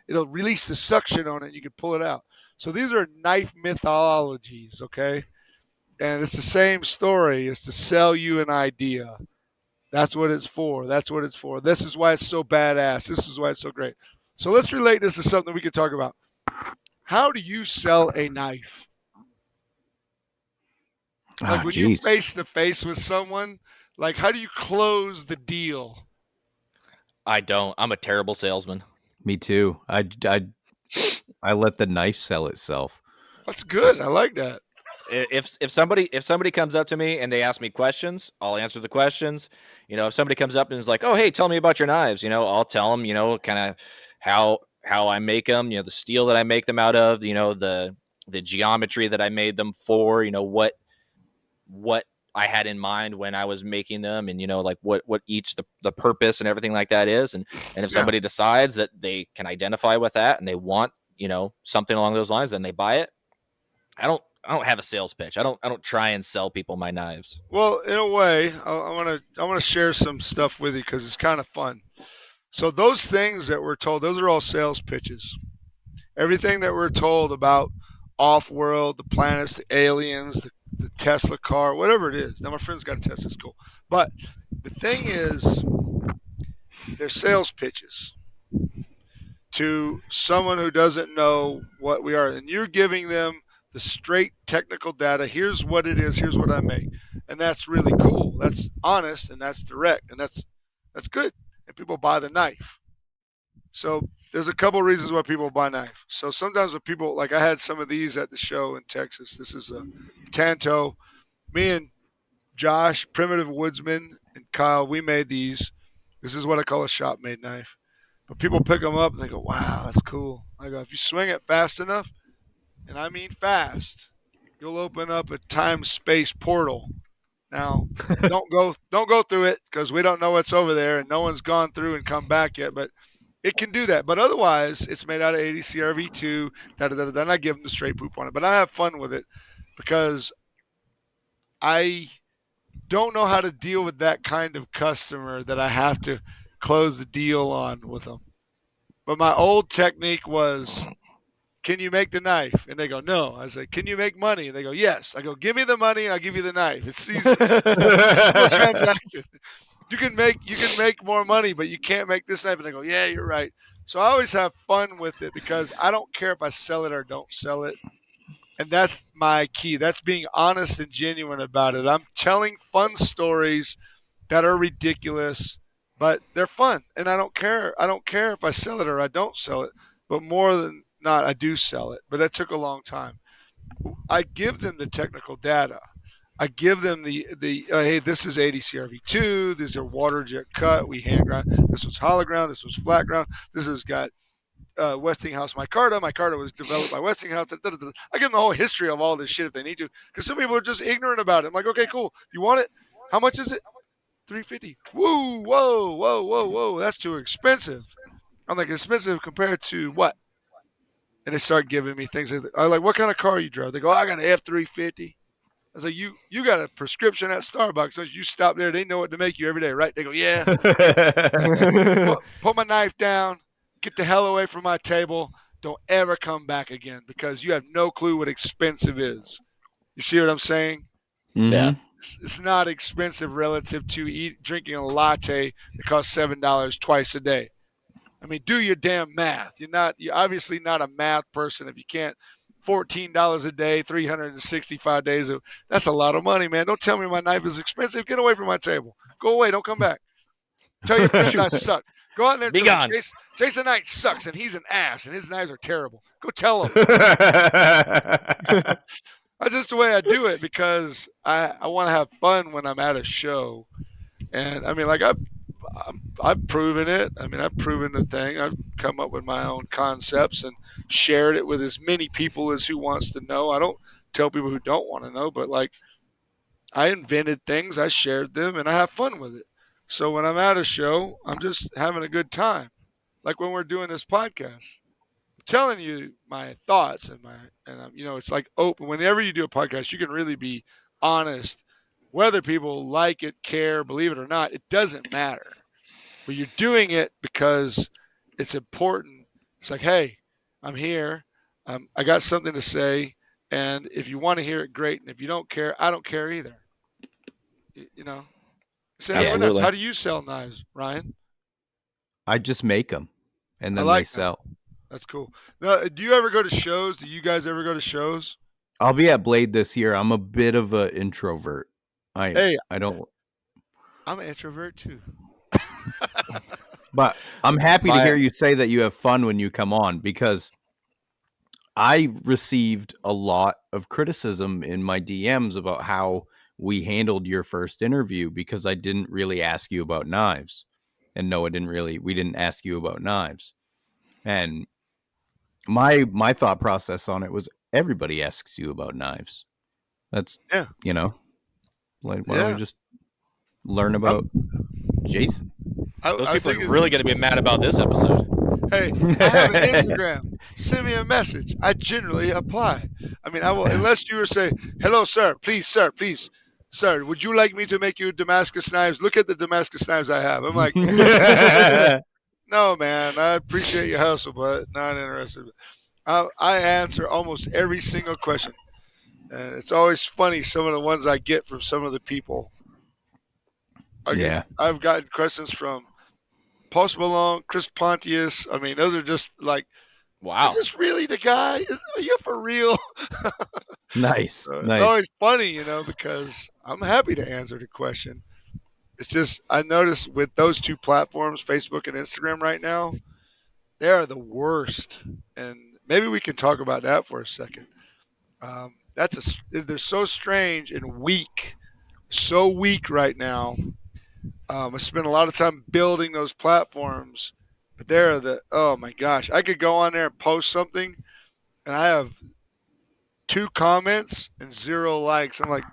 [SPEAKER 3] it'll release the suction on it and you can pull it out. So these are knife mythologies, okay? And it's the same story. It's to sell you an idea. That's what it's for. That's what it's for. This is why it's so badass. This is why it's so great. So let's relate this to something we can talk about. How do you sell a knife? Like when you face to face with someone, like how do you close the deal?
[SPEAKER 4] I don't. I'm a terrible salesman.
[SPEAKER 2] Me too. I let the knife sell itself.
[SPEAKER 3] That's good. I like that.
[SPEAKER 4] If somebody comes up to me and they ask me questions, I'll answer the questions. If somebody comes up and is like, "Oh, hey, tell me about your knives," I'll tell them, kind of how I make them, the steel that I make them out of, the geometry that I made them for, what I had in mind when I was making them, and like what each the purpose and everything like that is, and if somebody decides that they can identify with that and they want something along those lines, then they buy it. I don't have a sales pitch. I don't try and sell people my knives.
[SPEAKER 3] Well, in a way, I want to share some stuff with you because it's kind of fun. So those things that we're told, those are all sales pitches. Everything that we're told about off-world, the planets, the aliens, the Tesla car, whatever it is. Now my friend's got a Tesla, it's cool. But the thing is, they're sales pitches to someone who doesn't know what we are, and you're giving them the straight technical data. Here's what it is. Here's what I make, and that's really cool. That's honest and that's direct, and that's good. And people buy the knife. So there's a couple of reasons why people buy knife. So sometimes when people, like I had some of these at the show in Texas. This is a Tanto. Me and Josh, Primitive Woodsman, and Kyle, we made these. This is what I call a shop-made knife. But people pick them up and they go, "Wow, that's cool." I go, if you swing it fast enough, and I mean fast, you'll open up a time-space portal. Now, don't go through it because we don't know what's over there, and no one's gone through and come back yet. But it can do that. But otherwise, it's made out of ADCR V2. And I give them the straight poop on it. But I have fun with it because I don't know how to deal with that kind of customer that I have to close the deal on with them. But my old technique was, "Can you make the knife?" And they go, "No." I say, "Can you make money?" And they go, "Yes." I go, "Give me the money and I'll give you the knife." It's easy. Simple transaction. You can make more money, but you can't make this knife. And they go, "Yeah, you're right." So I always have fun with it because I don't care if I sell it or don't sell it. And that's my key. That's being honest and genuine about it. I'm telling fun stories that are ridiculous, but they're fun. And I don't care. I don't care if I sell it or I don't sell it. But more than not, I do sell it. But that took a long time. I give them the technical data. I give them the hey, this is ADCRV2. These are water jet cut. We hand grind. This was hollow ground. This was flat ground. This has got Westinghouse micarta. Micarta was developed by Westinghouse. I give them the whole history of all this shit if they need to, because some people are just ignorant about it. I'm like, okay, cool. You want it? How much is it? $350. Woo, whoa. That's too expensive. I'm like, expensive compared to what? And they start giving me things. I'm like, what kind of car you drove? They go, I got an F-350. I was like, you got a prescription at Starbucks. So you stop there. They know what to make you every day, right? They go, yeah. Put my knife down. Get the hell away from my table. Don't ever come back again because you have no clue what expensive is. You see what I'm saying?
[SPEAKER 4] Yeah.
[SPEAKER 3] it's not expensive relative to drinking a latte that costs $7 twice a day. I mean, do your damn math. You're obviously not a math person if you can't. $14 a day, 365 days. That's a lot of money, man. Don't tell me my knife is expensive. Get away from my table. Go away. Don't come back. Tell your friends I suck. Go out there and
[SPEAKER 4] Be
[SPEAKER 3] tell them,
[SPEAKER 4] gone.
[SPEAKER 3] Jason Knight sucks and he's an ass and his knives are terrible. Go tell him. That's just the way I do it because I want to have fun when I'm at a show. And I mean, like I've proven it. I mean, I've proven the thing. I've come up with my own concepts and shared it with as many people as who wants to know. I don't tell people who don't want to know, but like I invented things, I shared them, and I have fun with it. So when I'm at a show, I'm just having a good time. Like when we're doing this podcast, I'm telling you my thoughts and it's like open. Whenever you do a podcast, you can really be honest. Whether people like it, care, believe it or not, it doesn't matter. But you're doing it because it's important. It's like, hey, I'm here. I got something to say. And if you want to hear it, great. And if you don't care, I don't care either. Say
[SPEAKER 4] Absolutely.
[SPEAKER 3] how do you sell knives, Ryan?
[SPEAKER 2] I just make them, and then
[SPEAKER 3] like
[SPEAKER 2] they sell.
[SPEAKER 3] That's cool. Now, do you ever go to shows? Do you guys ever go to shows?
[SPEAKER 2] I'll be at Blade this year. I'm a bit of an introvert. I don't.
[SPEAKER 3] I'm an introvert too.
[SPEAKER 2] But I'm happy to hear you say that you have fun when you come on, because I received a lot of criticism in my DMs about how we handled your first interview, because I didn't really ask you about knives. And no, we didn't ask you about knives. And my thought process on it was everybody asks you about knives. That's, like, why don't we just learn about Jason?
[SPEAKER 4] Those people are really going to be mad about this episode.
[SPEAKER 3] Hey, I have an Instagram. Send me a message. I generally apply. I mean, I will, unless you were say, hello, sir, please, sir, would you like me to make you Damascus knives? Look at the Damascus knives I have. I'm like, no, man, I appreciate your hustle, but not interested. I answer almost every single question. And it's always funny, some of the ones I get from some of the people. I've gotten questions from Post Malone, Chris Pontius. I mean, those are just like, wow, is this really the guy? Are you for real?
[SPEAKER 2] Nice.
[SPEAKER 3] It's always funny, because I'm happy to answer the question. It's just, I noticed with those two platforms, Facebook and Instagram right now, they are the worst. And maybe we can talk about that for a second. They're so strange and weak, so weak right now. I spent a lot of time building those platforms, but oh my gosh, I could go on there and post something, and I have 2 comments and 0 likes. I'm like,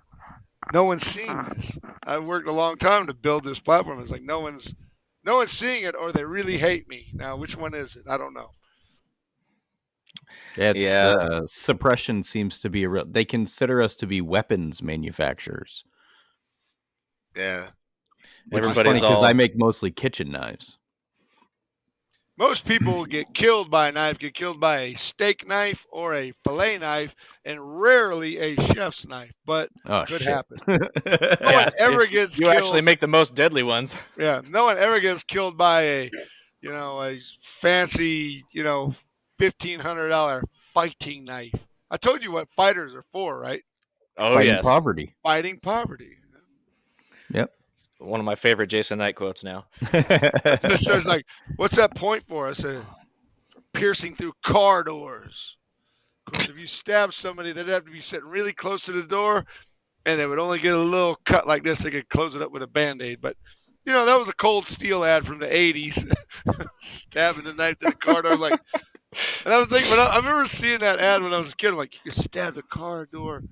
[SPEAKER 3] no one's seeing this. I've worked a long time to build this platform. It's like no one's seeing it, or they really hate me. Now, which one is it? I don't know.
[SPEAKER 2] Suppression seems to be they consider us to be weapons manufacturers.
[SPEAKER 3] Yeah.
[SPEAKER 2] Which is funny because I make mostly kitchen knives.
[SPEAKER 3] Most people get killed by a knife, get killed by a steak knife or a fillet knife, and rarely a chef's knife. But could happen. No one ever gets killed.
[SPEAKER 4] You actually make the most deadly ones.
[SPEAKER 3] Yeah, no one ever gets killed by a fancy, $1,500 fighting knife. I told you what fighters are for, right?
[SPEAKER 4] Oh,
[SPEAKER 2] Fighting poverty.
[SPEAKER 3] Fighting poverty.
[SPEAKER 2] Yep.
[SPEAKER 4] One of my favorite Jason Knight quotes now.
[SPEAKER 3] So it's like, what's that point for? I said, piercing through car doors. Of course, if you stab somebody, they'd have to be sitting really close to the door, and they would only get a little cut like this. They could close it up with a Band-Aid. But, that was a Cold Steel ad from the 80s. Stabbing the knife to the car door. I'm like, and I was thinking, I remember seeing that ad when I was a kid. I'm like, you can stab the car door.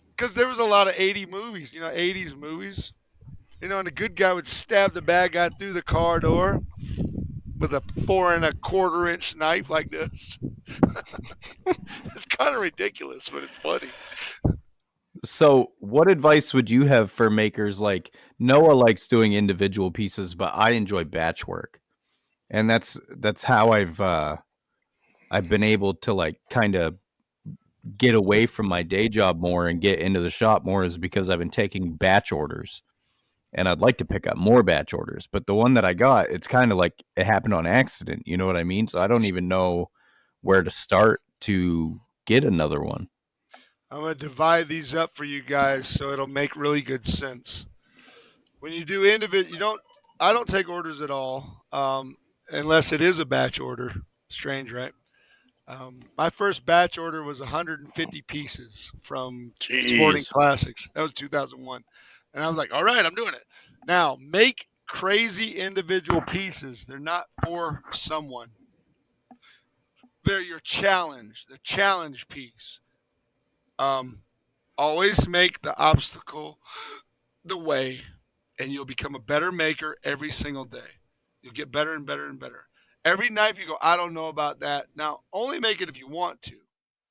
[SPEAKER 3] Because there was a lot of 80s movies. And the good guy would stab the bad guy through the car door with a 4 1/4 inch knife like this. It's kind of ridiculous, but it's funny.
[SPEAKER 2] So what advice would you have for makers? Like, Noah likes doing individual pieces, but I enjoy batch work. And that's how I've been able to, like, kind of get away from my day job more and get into the shop more is because I've been taking batch orders, and I'd like to pick up more batch orders. But the one that I got, it's kind of like it happened on accident. You know what I mean? So I don't even know where to start to get another one.
[SPEAKER 3] I'm going to divide these up for you guys so it'll make really good sense. When you do individual, I don't take orders at all, unless it is a batch order. Strange, right? My first batch order was 150 pieces from Sporting Classics. That was 2001. And I was like, all right, I'm doing it. Now, make crazy individual pieces. They're not for someone. They're your challenge, the challenge piece. Always make the obstacle the way, and you'll become a better maker every single day. You'll get better and better and better. Every knife you go, I don't know about that. Now, only make it if you want to.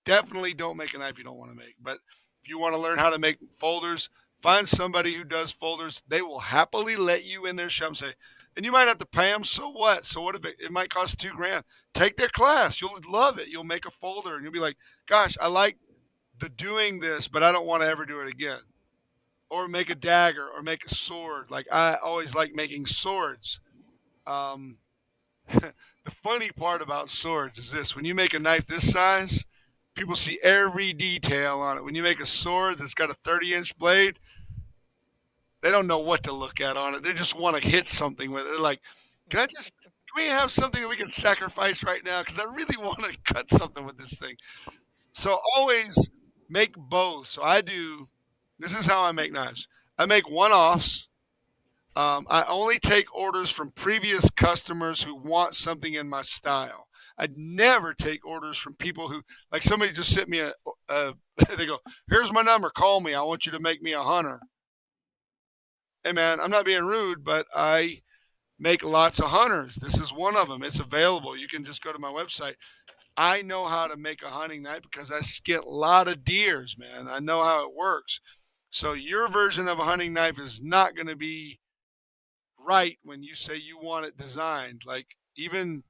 [SPEAKER 3] Definitely don't make a knife you don't want to make. But if you want to learn how to make folders, find somebody who does folders. They will happily let you in their shop and say, and you might have to pay them. So what? So what if it might cost $2,000? Take their class. You'll love it. You'll make a folder and you'll be like, gosh, I like the doing this, but I don't want to ever do it again. Or make a dagger or make a sword. Like I always like making swords. The funny part about swords is this: when you make a knife this size, people see every detail on it. When you make a sword that's got a 30-inch blade, they don't know what to look at on it. They just want to hit something with it. They're like, can we have something that we can sacrifice right now? Because I really want to cut something with this thing. So always make both. So this is how I make knives. I make one-offs. I only take orders from previous customers who want something in my style. I'd never take orders from people who, like somebody just sent me they go, here's my number, call me. I want you to make me a hunter. Hey man, I'm not being rude, but I make lots of hunters. This is one of them. It's available. You can just go to my website. I know how to make a hunting knife because I skint a lot of deers, man. I know how it works. So your version of a hunting knife is not going to be right when you say you want it designed. Like, even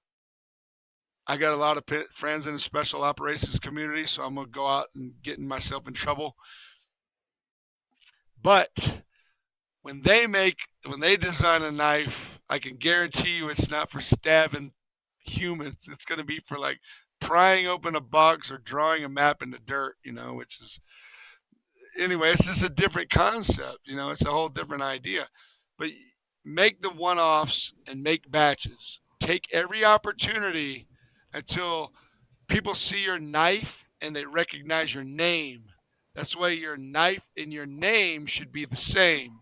[SPEAKER 3] I got a lot of friends in the special operations community, so I'm going to go out and getting myself in trouble. But when they design a knife, I can guarantee you it's not for stabbing humans. It's going to be for like prying open a box or drawing a map in the dirt, which is, anyway, it's just a different concept. It's a whole different idea. But make the one-offs and make batches. Take every opportunity until people see your knife and they recognize your name. That's why your knife and your name should be the same.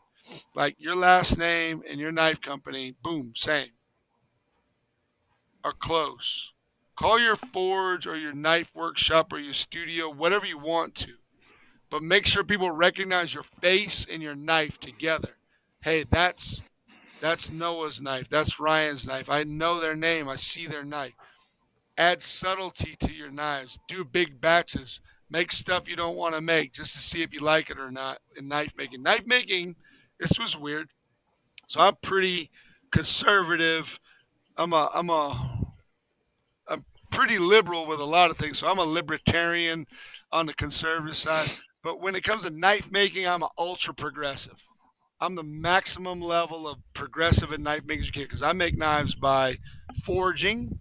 [SPEAKER 3] Like your last name and your knife company, boom, same. Are close. Call your forge or your knife workshop or your studio, whatever you want to. But make sure people recognize your face and your knife together. Hey, that's Noah's knife. That's Ryan's knife. I know their name. I see their knife. Add subtlety to your knives. Do big batches. Make stuff you don't want to make just to see if you like it or not in knife making. Knife making, this was weird. So I'm pretty conservative. I'm pretty liberal with a lot of things. So I'm a libertarian on the conservative side. But when it comes to knife making, I'm an ultra progressive. I'm the maximum level of progressive in knife making you can, because I make knives by forging,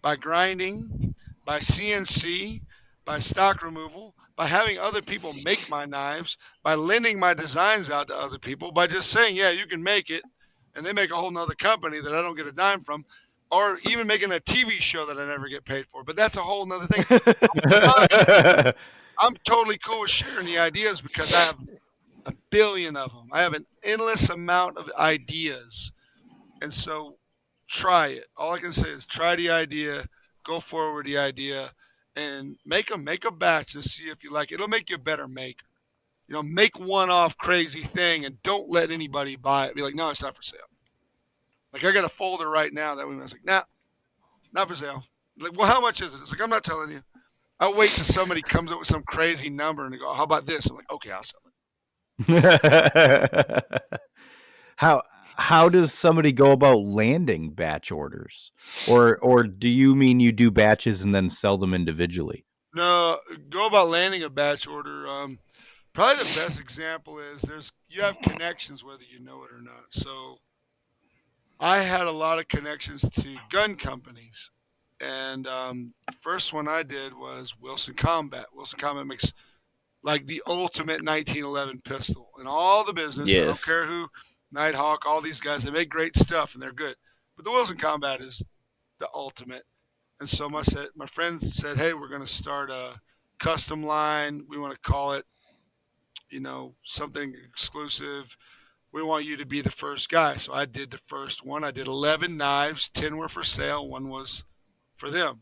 [SPEAKER 3] by grinding, by CNC, by stock removal, by having other people make my knives, by lending my designs out to other people, by just saying, yeah, you can make it, and they make a whole nother company that I don't get a dime from, or even making a TV show that I never get paid for. But that's a whole nother thing. I'm totally cool with sharing the ideas because I have a billion of them. I have an endless amount of ideas. And so try it. All I can say is try the idea, go forward the idea, and make a batch and see if you like it. It'll make you a better maker. Make one-off crazy thing and don't let anybody buy it. Be like, no, it's not for sale. Like, I got a folder right now that I was like, nah, not for sale. Like, well, how much is it? It's like, I'm not telling you. I'll wait till somebody comes up with some crazy number and they go, how about this? I'm like, okay, I'll sell it.
[SPEAKER 2] How does somebody go about landing batch orders? Or do you mean you do batches and then sell them individually?
[SPEAKER 3] No, go about landing a batch order. Probably the best example is you have connections whether you know it or not. So I had a lot of connections to gun companies, and first one I did was Wilson Combat. Wilson Combat makes like the ultimate 1911 pistol in all the business.
[SPEAKER 4] Yes.
[SPEAKER 3] I don't care who, Nighthawk, all these guys, they make great stuff and they're good. But the Wilson Combat is the ultimate. And so my friend said, hey, we're going to start a custom line. We want to call it, something exclusive. We want you to be the first guy. So I did the first one. I did 11 knives. 10 were for sale. 1 was for them.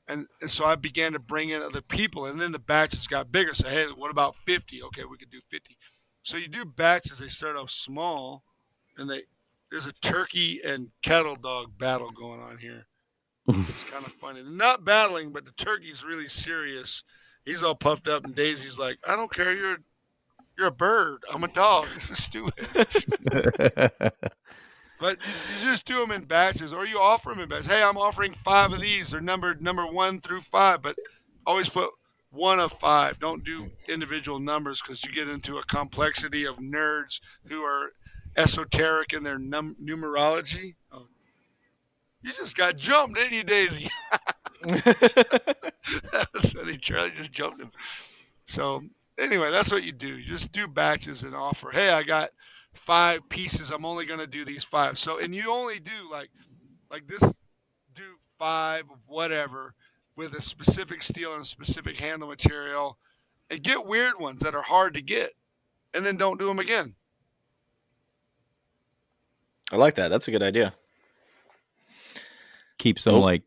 [SPEAKER 3] And so I began to bring in other people. And then the batches got bigger. So, hey, what about 50? Okay, we could do 50. So you do batches. They start off small. And there's a turkey and cattle dog battle going on here. This is kind of funny. They're not battling, but the turkey's really serious. He's all puffed up, and Daisy's like, I don't care. You're a bird. I'm a dog. This is stupid. But you just do them in batches, or you offer them in batches. Hey, I'm offering 5 of these. They're numbered number 1 through 5, but always put 1 of 5. Don't do individual numbers because you get into a complexity of nerds who are esoteric in their numerology. Oh, you just got jumped, didn't you, Daisy? That's funny. Charlie just jumped him. So anyway, that's what you do. You just do batches and offer. Hey, I got 5 pieces. I'm only going to do these 5. So, and you only do like this, do 5 of whatever with a specific steel and a specific handle material, and get weird ones that are hard to get, and then don't do them again.
[SPEAKER 4] I like that. That's a good idea.
[SPEAKER 2] Keeps them like.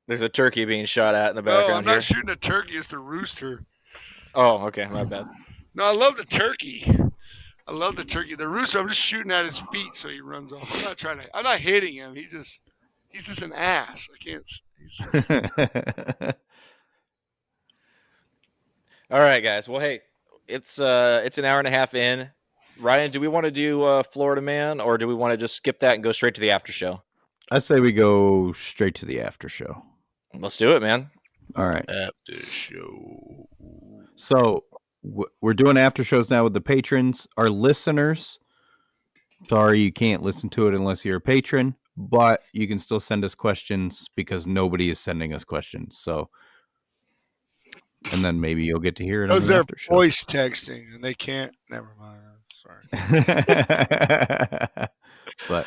[SPEAKER 4] There's a turkey being shot at in the
[SPEAKER 3] No,
[SPEAKER 4] background
[SPEAKER 3] I'm not
[SPEAKER 4] here.
[SPEAKER 3] shooting a turkey. It's the rooster.
[SPEAKER 4] Oh, okay. My bad.
[SPEAKER 3] No, I love the turkey. The rooster, I'm just shooting at his feet so he runs off. I'm not hitting him. He's just an ass. I can't.
[SPEAKER 4] All right, guys. Well, hey, it's an hour and a half in. Ryan, do we want to do Florida Man, or do we want to just skip that and go straight to the after show?
[SPEAKER 2] I say we go straight to the after show.
[SPEAKER 4] Let's do it, man.
[SPEAKER 2] All right.
[SPEAKER 3] After show.
[SPEAKER 2] So we're doing after shows now with the patrons. Our listeners, sorry you can't listen to it unless you're a patron, but you can still send us questions because nobody is sending us questions. So, and then maybe you'll get to hear it on the after show.
[SPEAKER 3] Voice texting, and they can't. Never mind. Sorry.
[SPEAKER 2] But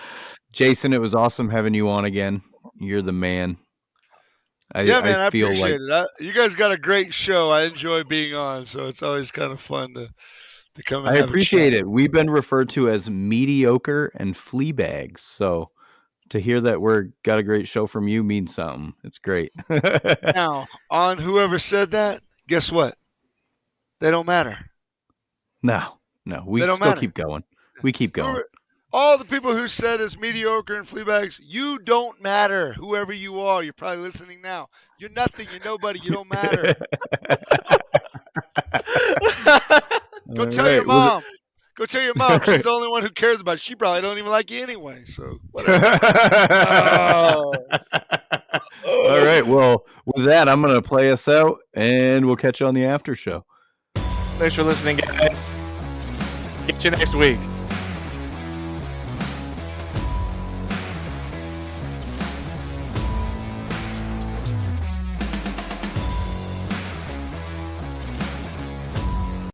[SPEAKER 2] Jason, it was awesome having you on again. You're the man.
[SPEAKER 3] I appreciate it. You guys got a great show. I enjoy being on, so it's always kind of fun to come.
[SPEAKER 2] I appreciate it. We've been referred to as mediocre and flea bags, so to hear that we're got a great show from you means something. It's great.
[SPEAKER 3] Now, on whoever said that, guess what? They don't matter.
[SPEAKER 2] No, we still keep going. We keep going.
[SPEAKER 3] All the people who said it's mediocre and flea bags, you don't matter. Whoever you are, you're probably listening now. You're nothing. You're nobody. You don't matter. Go tell your mom. Go tell your mom. She's the only one who cares about it. She probably don't even like you anyway. So whatever.
[SPEAKER 2] All right. Well, with that, I'm going to play us out, and we'll catch you on the after show.
[SPEAKER 4] Thanks for listening, guys. Get you next week.